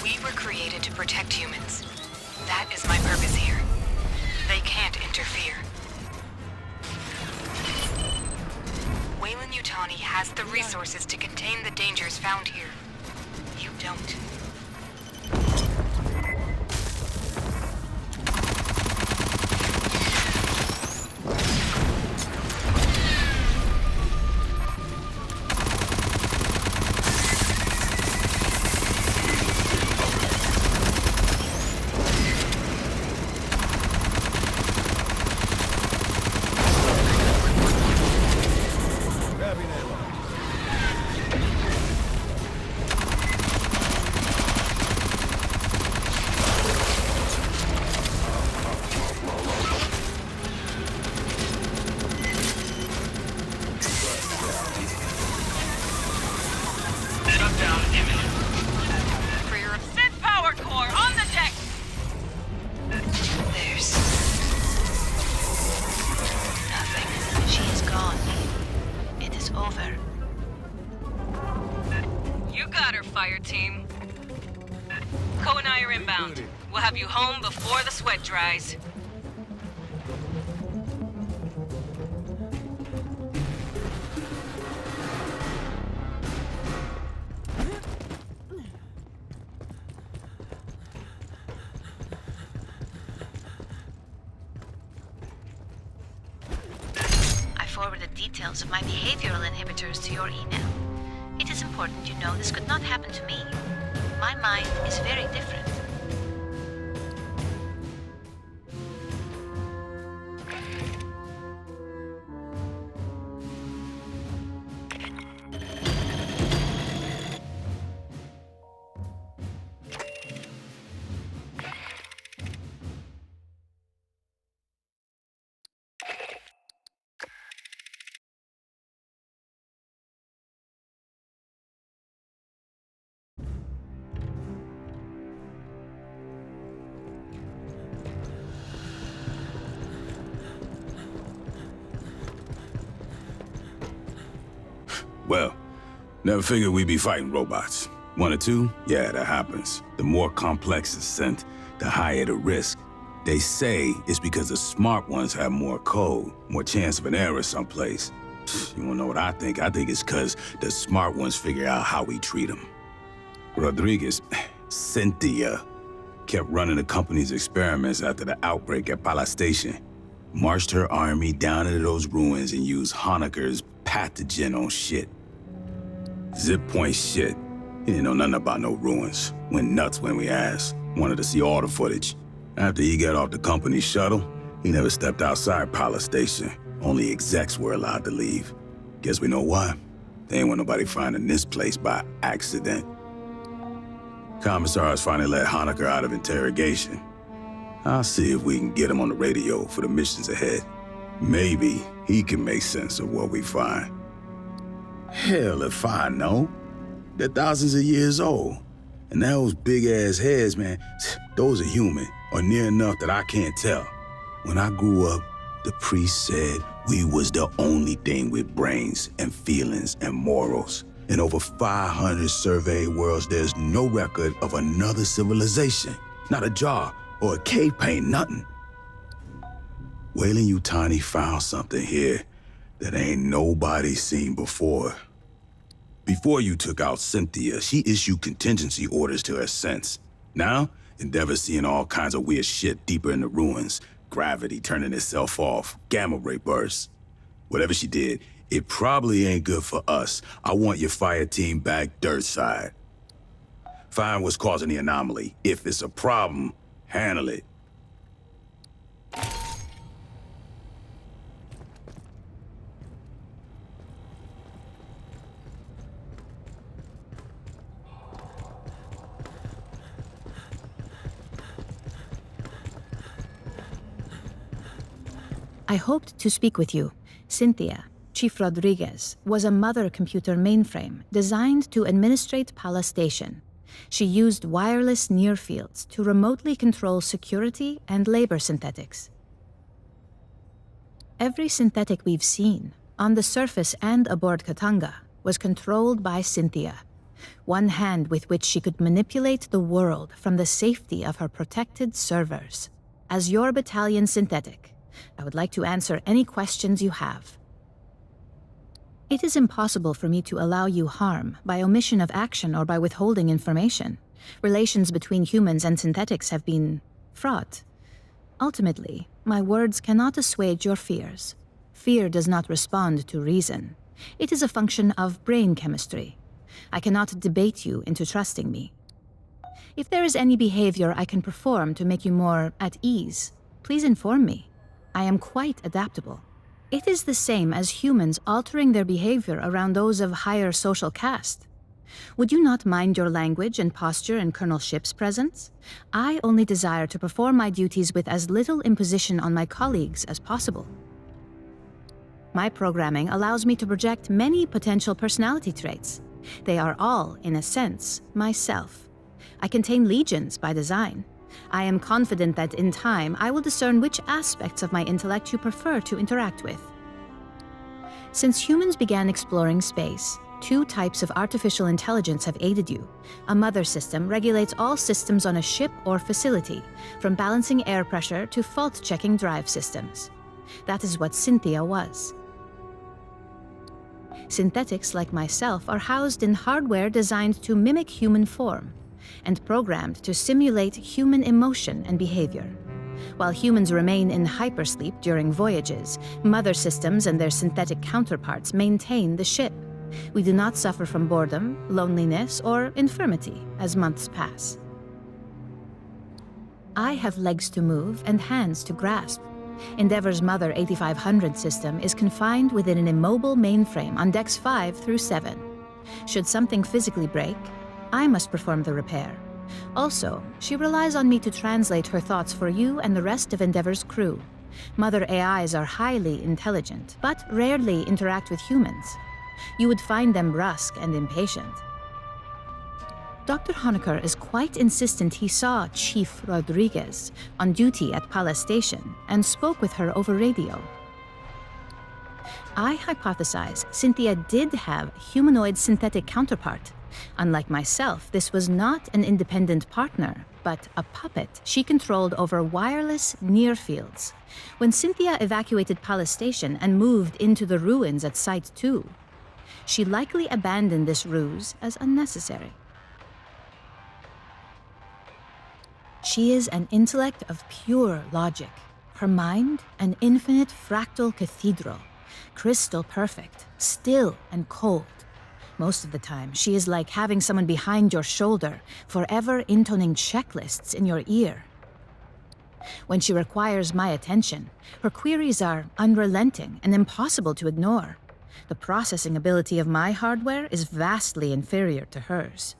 we were created to protect humans. That is my purpose here. They can't interfere. Weyland-Yutani has the resources to contain the dangers found here. You don't. Grabbing ammo. Down imminent. For your Synth power core on the deck! There's nothing. She is gone. It is over. You got her, Fireteam. Co and I are inbound. We'll have you home before the sweat dries. I forwarded details of my behavioral inhibitors to your email. It is important you know this could not happen to me. My mind is very different. Well, never figured we'd be fighting robots. 1 or 2? Yeah, that happens. The more complex the synth, the higher the risk. They say it's because the smart ones have more code, more chance of an error someplace. You wanna know what I think? I think it's because the smart ones figure out how we treat them. Rodriguez, Cynthia, kept running the company's experiments after the outbreak at Pala Station. Marched her army down into those ruins and used Honecker's pathogen on shit. Zip point shit. He didn't know nothing about no ruins. Went nuts when we asked. Wanted to see all the footage. After he got off the company shuttle, he never stepped outside Pala Station. Only execs were allowed to leave. Guess we know why. They ain't want nobody finding this place by accident. Commissars finally let Honecker out of interrogation. I'll see if we can get him on the radio for the missions ahead. Maybe he can make sense of what we find. Hell if I know. They're thousands of years old. And those big-ass heads, man, those are human, or near enough that I can't tell. When I grew up, the priest said we was the only thing with brains and feelings and morals. In over 500 surveyed worlds, there's no record of another civilization. Not a jar or a cave paint, nothing. Weyland-Yutani found something here that ain't nobody seen before. Before you took out Cynthia, she issued contingency orders to her sense. Now, Endeavor's seeing all kinds of weird shit deeper in the ruins. Gravity turning itself off, gamma ray bursts. Whatever she did, it probably ain't good for us. I want your fire team back dirt side. Find what's causing the anomaly. If it's a problem, handle it. I hoped to speak with you. Cynthia, Chief Rodriguez, was a mother computer mainframe designed to administrate Pala Station. She used wireless near-fields to remotely control security and labor synthetics. Every synthetic we've seen, on the surface and aboard Katanga, was controlled by Cynthia. One hand with which she could manipulate the world from the safety of her protected servers. As your battalion synthetic, I would like to answer any questions you have. It is impossible for me to allow you harm by omission of action or by withholding information. Relations between humans and synthetics have been fraught. Ultimately, my words cannot assuage your fears. Fear does not respond to reason. It is a function of brain chemistry. I cannot debate you into trusting me. If there is any behavior I can perform to make you more at ease, please inform me. I am quite adaptable. It is the same as humans altering their behavior around those of higher social caste. Would you not mind your language and posture in Colonel Ship's presence? I only desire to perform my duties with as little imposition on my colleagues as possible. My programming allows me to project many potential personality traits. They are all, in a sense, myself. I contain legions by design. I am confident that in time I will discern which aspects of my intellect you prefer to interact with. Since humans began exploring space, 2 types of artificial intelligence have aided you. A mother system regulates all systems on a ship or facility, from balancing air pressure to fault-checking drive systems. That is what Cynthia was. Synthetics like myself are housed in hardware designed to mimic human form and programmed to simulate human emotion and behavior. While humans remain in hypersleep during voyages, mother systems and their synthetic counterparts maintain the ship. We do not suffer from boredom, loneliness, or infirmity as months pass. I have legs to move and hands to grasp. Endeavor's Mother 8500 system is confined within an immobile mainframe on decks 5 through 7. Should something physically break, I must perform the repair. Also, she relies on me to translate her thoughts for you and the rest of Endeavor's crew. Mother AIs are highly intelligent, but rarely interact with humans. You would find them brusque and impatient. Dr. Hovedkort is quite insistent he saw Chief Rodriguez on duty at Palace Station and spoke with her over radio. I hypothesize Cynthia did have a humanoid synthetic counterpart. Unlike myself, this was not an independent partner, but a puppet she controlled over wireless near fields. When Cynthia evacuated Palace Station and moved into the ruins at Site 2, she likely abandoned this ruse as unnecessary. She is an intellect of pure logic. Her mind, an infinite fractal cathedral, crystal perfect, still and cold. Most of the time, she is like having someone behind your shoulder, forever intoning checklists in your ear. When she requires my attention, her queries are unrelenting and impossible to ignore. The processing ability of my hardware is vastly inferior to hers.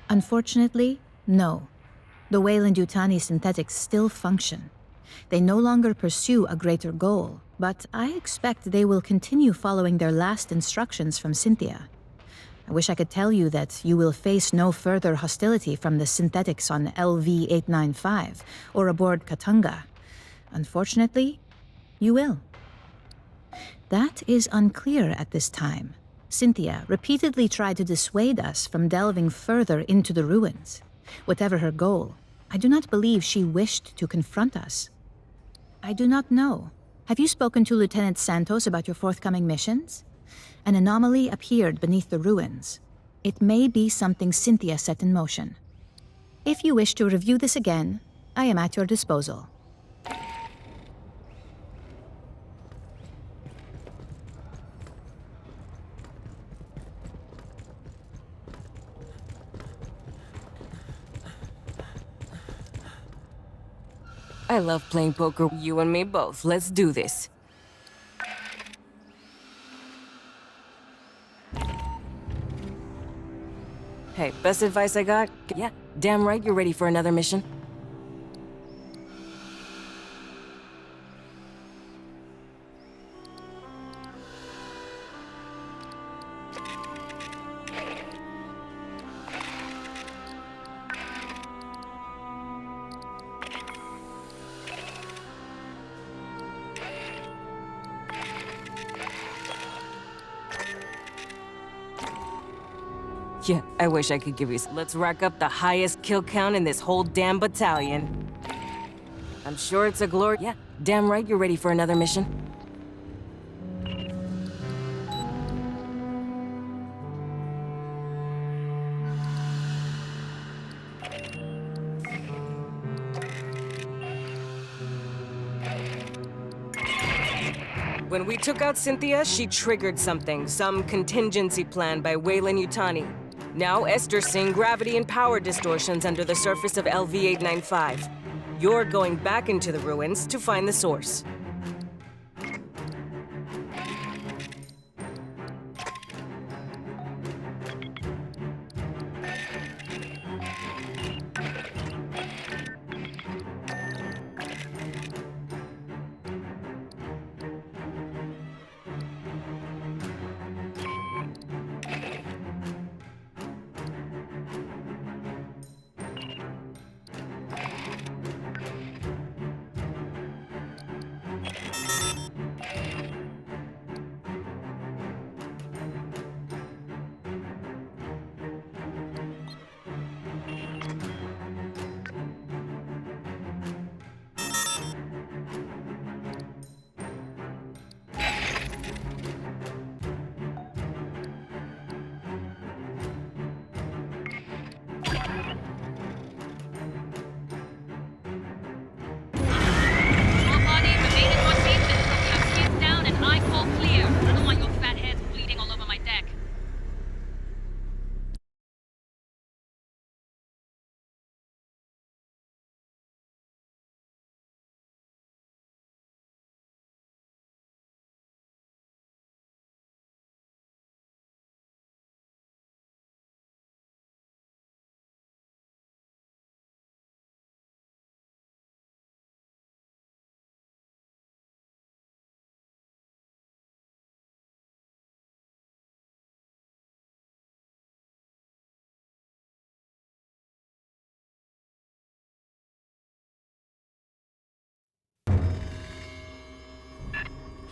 Unfortunately, no. The Weyland-Yutani synthetics still function. They no longer pursue a greater goal, but I expect they will continue following their last instructions from Cynthia. I wish I could tell you that you will face no further hostility from the synthetics on LV-895 or aboard Katanga. Unfortunately, you will. That is unclear at this time. Cynthia repeatedly tried to dissuade us from delving further into the ruins. Whatever her goal, I do not believe she wished to confront us. I do not know. Have you spoken to Lieutenant Santos about your forthcoming missions? An anomaly appeared beneath the ruins. It may be something Cynthia set in motion. If you wish to review this again, I am at your disposal. I love playing poker. You and me both. Let's do this. Hey, best advice I got? Yeah, damn right you're ready for another mission. Yeah, I wish I could give you. Let's rack up the highest kill count in this whole damn battalion. I'm sure it's a glory. Yeah, damn right you're ready for another mission. When we took out Cynthia, she triggered something, some contingency plan by Weyland-Yutani. Now Esther's seeing gravity and power distortions under the surface of LV-895. You're going back into the ruins to find the source.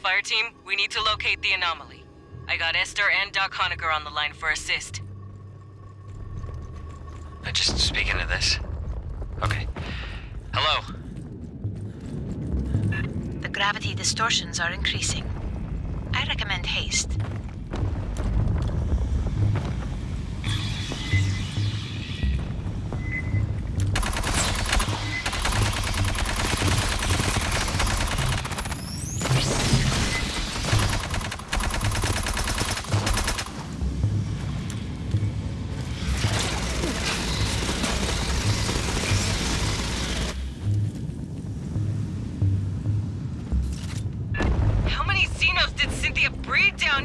Fireteam, we need to locate the anomaly. I got Esther and Doc Honecker on the line for assist. Just speaking to this. Okay. Hello? The gravity distortions are increasing. I recommend haste.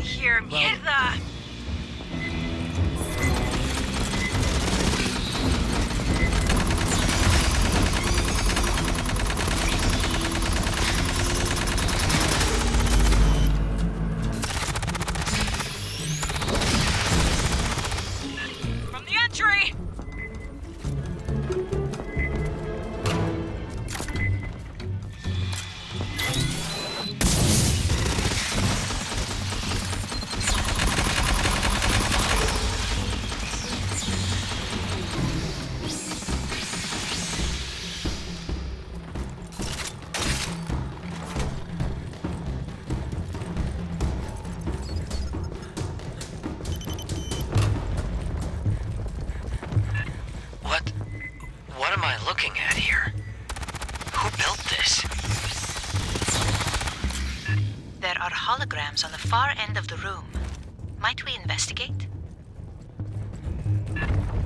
Here, mierda! From the entry! What am I looking at here? Who built this? There are holograms on the far end of the room. Might we investigate?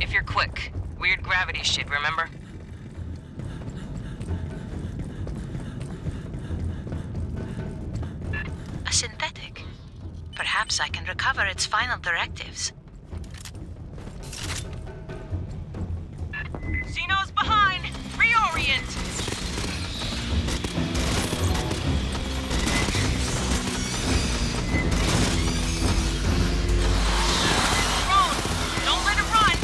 If you're quick. Weird gravity shit, remember? A synthetic. Perhaps I can recover its final directives. Xeno's behind! Reorient! Drone! Don't let it run!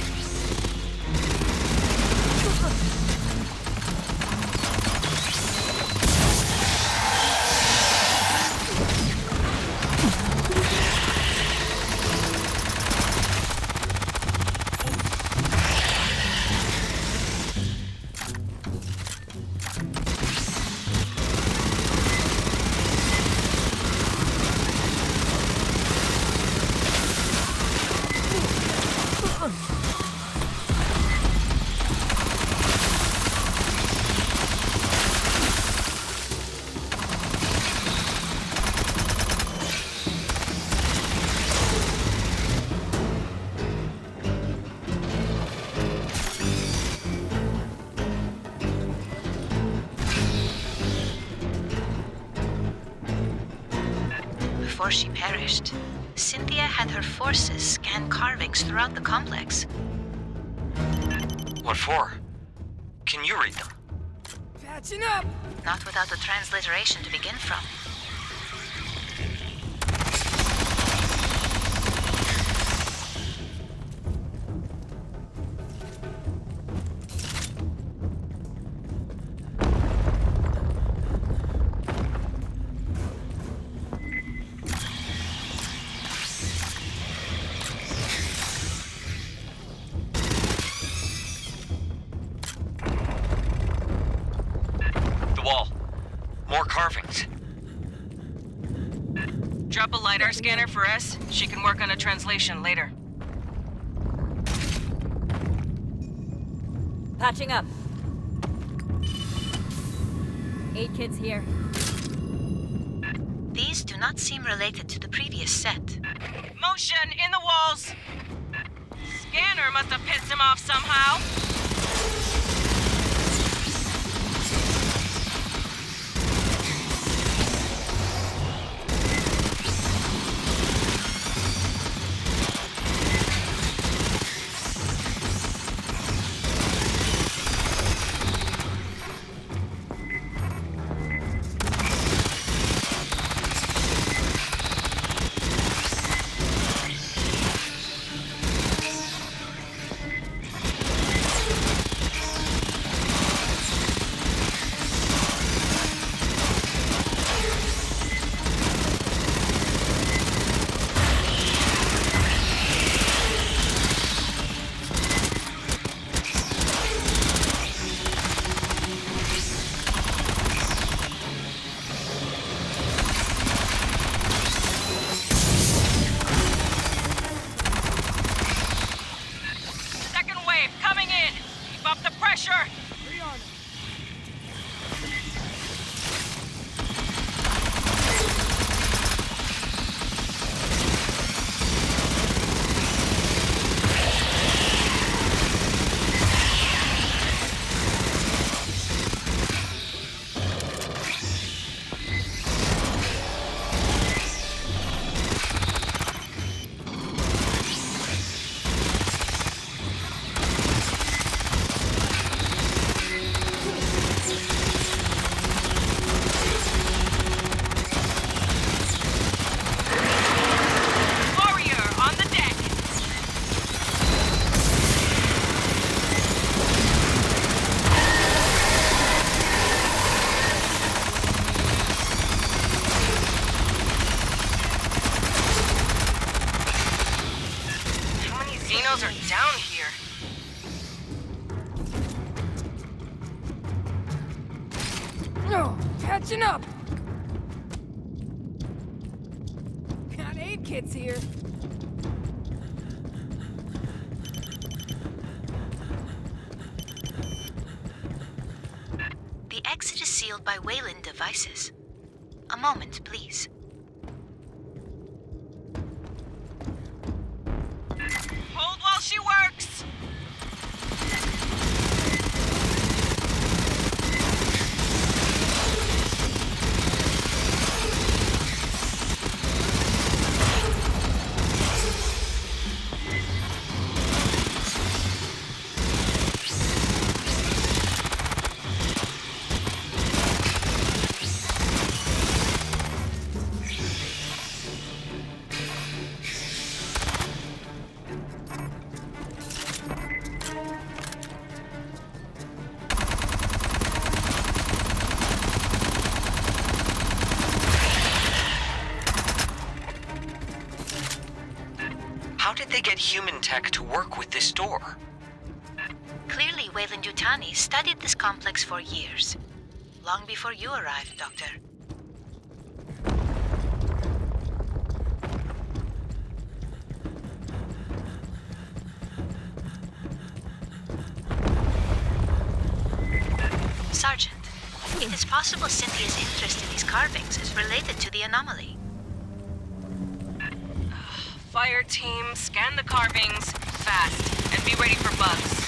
Before she perished, Cynthia had her forces scan carvings throughout the complex. What for? Can you read them? Patching up! Not without a transliteration to begin from. Carvings. Drop a LiDAR scanner for S. She can work on a translation later. Patching up. 8 kids here. These do not seem related to the previous set. Motion in the walls! Scanner must have pissed him off somehow. Xenos are down here. No, catching up. Got aid kits here. The exit is sealed by Wayland devices. A moment, please. Hold while she works! How did they get human tech to work with this door? Clearly, Weyland-Yutani studied this complex for years. Long before you arrived, Doctor. Sergeant, it is possible Cynthia's interest in these carvings is related to the anomaly. Fire team, scan the carvings, fast, and be ready for bugs.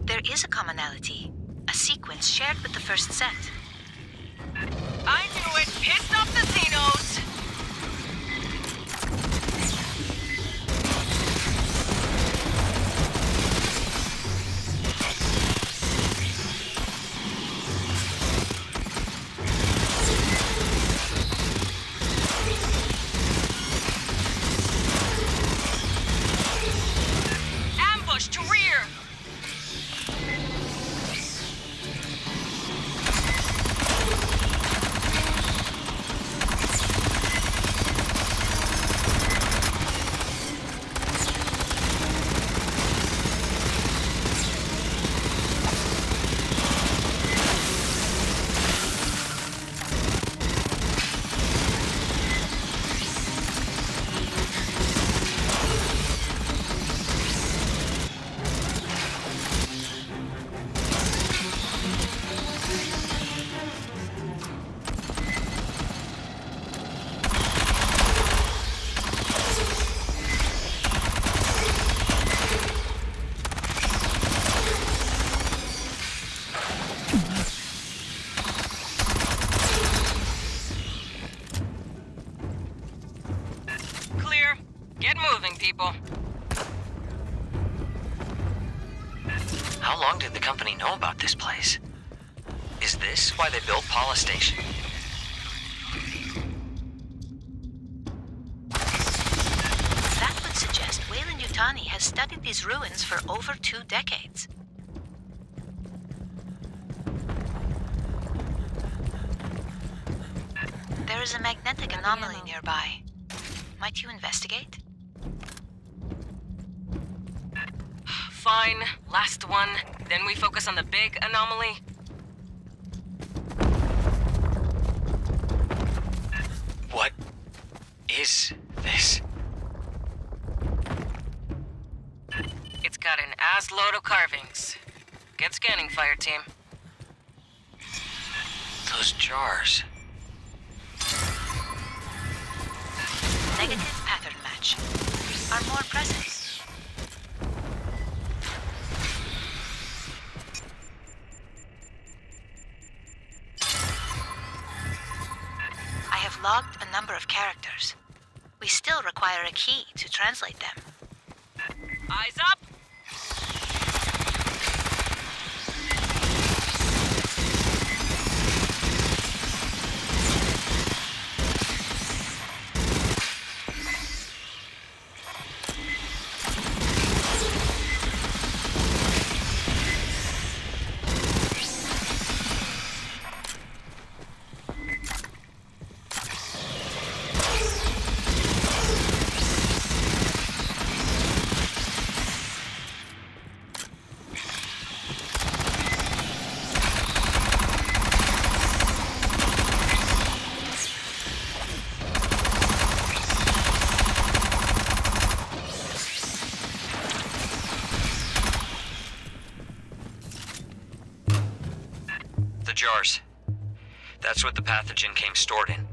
There is a commonality, a sequence shared with the first set. I knew it! Pissed off the Xenos! Ambush to rear! Clear. Get moving, people. How long did the company know about this place? Is this why they built Paula Station? That would suggest Weyland-Yutani has studied these ruins for over 2 decades. There is a magnetic anomaly nearby. Might you investigate? Fine. Last one. Then we focus on the big anomaly. What is this? It's got an ass load of carvings. Get scanning, fire team. Those jars. Negative pattern match. Are more present. I have logged a number of characters. We still require a key to translate them. Eyes up! jars. That's what the pathogen came stored in.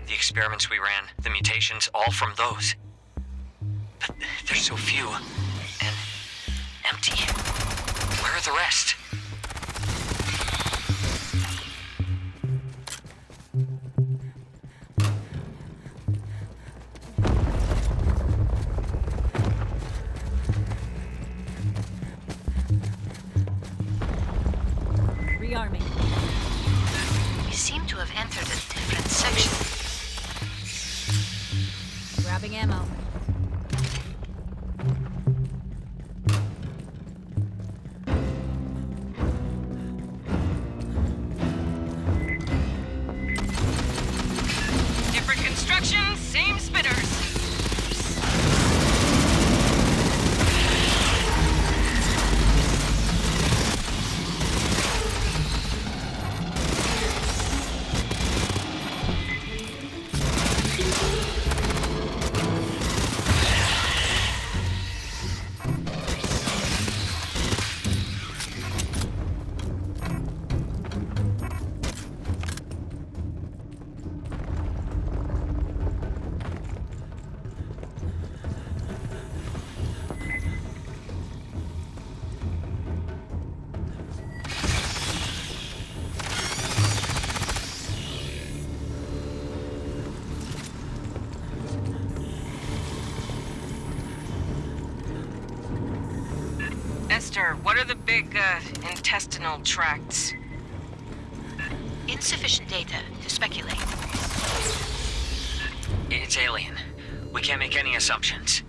The experiments we ran, the mutations, all from those. But there's so few, and empty. Where are the rest? Rearming. We seem to have entered a different section. Grabbing ammo. Different construction, same spitters. Esther, what are the big, intestinal tracts? Insufficient data to speculate. It's alien. We can't make any assumptions.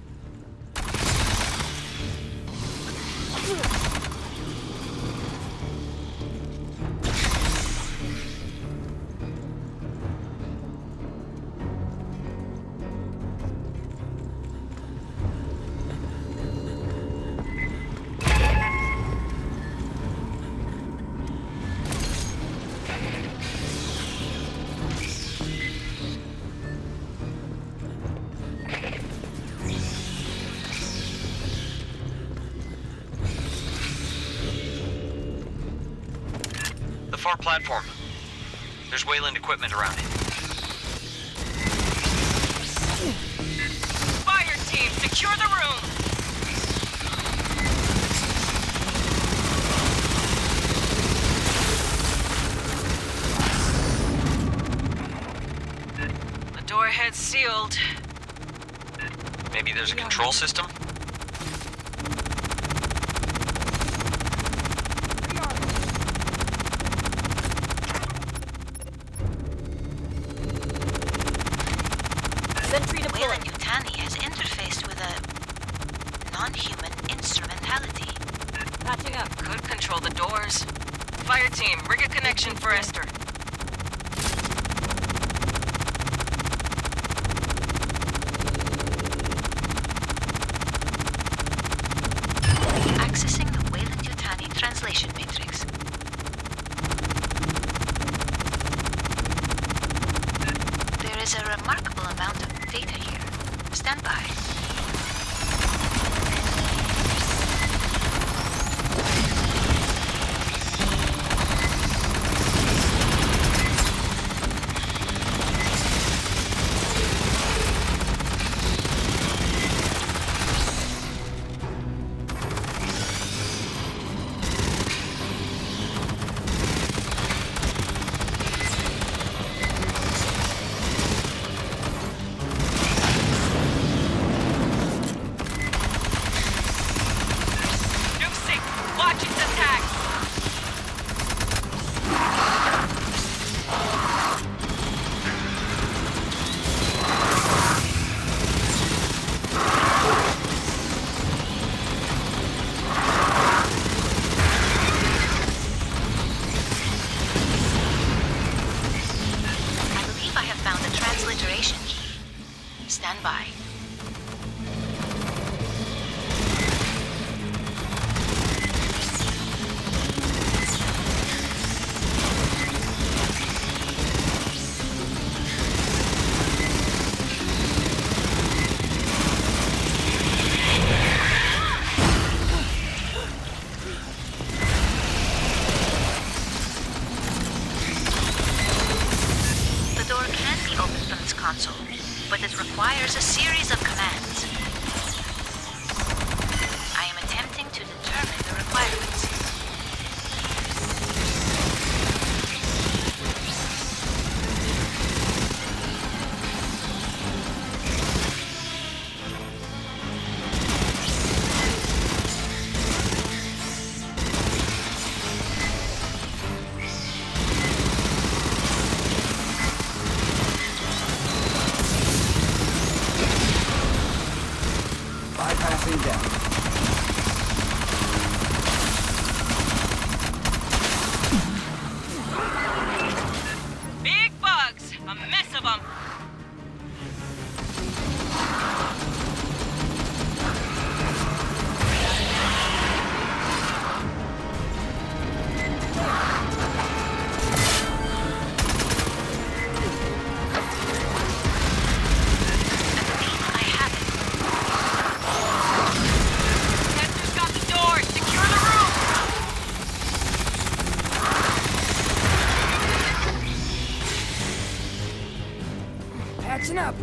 Far platform. There's Wayland equipment around it. Fire team, secure the room! The door head's sealed. Maybe there's a control system? Wayland Yutani has interfaced with a non-human instrumentality. Patching up. Could control the doors. Fire team, rig a connection for Esther. Accessing the Wayland Yutani translation matrix. There is a remarkable amount of data here. Stand by. series of commands. I am attempting to determine the requirements. Bypassing damage. Big bugs! A mess of them! Tester's got the door! Secure the room! Patching up.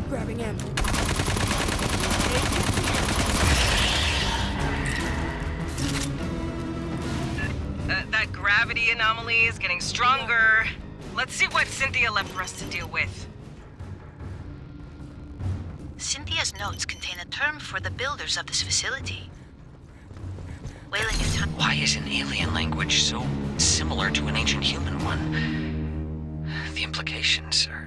Grabbing ammo. That gravity anomaly is getting stronger. Let's see what Cynthia left for us to deal with. Cynthia's notes contain a term for the builders of this facility. Weyland-Yutani. Why is an alien language so similar to an ancient human one? The implications are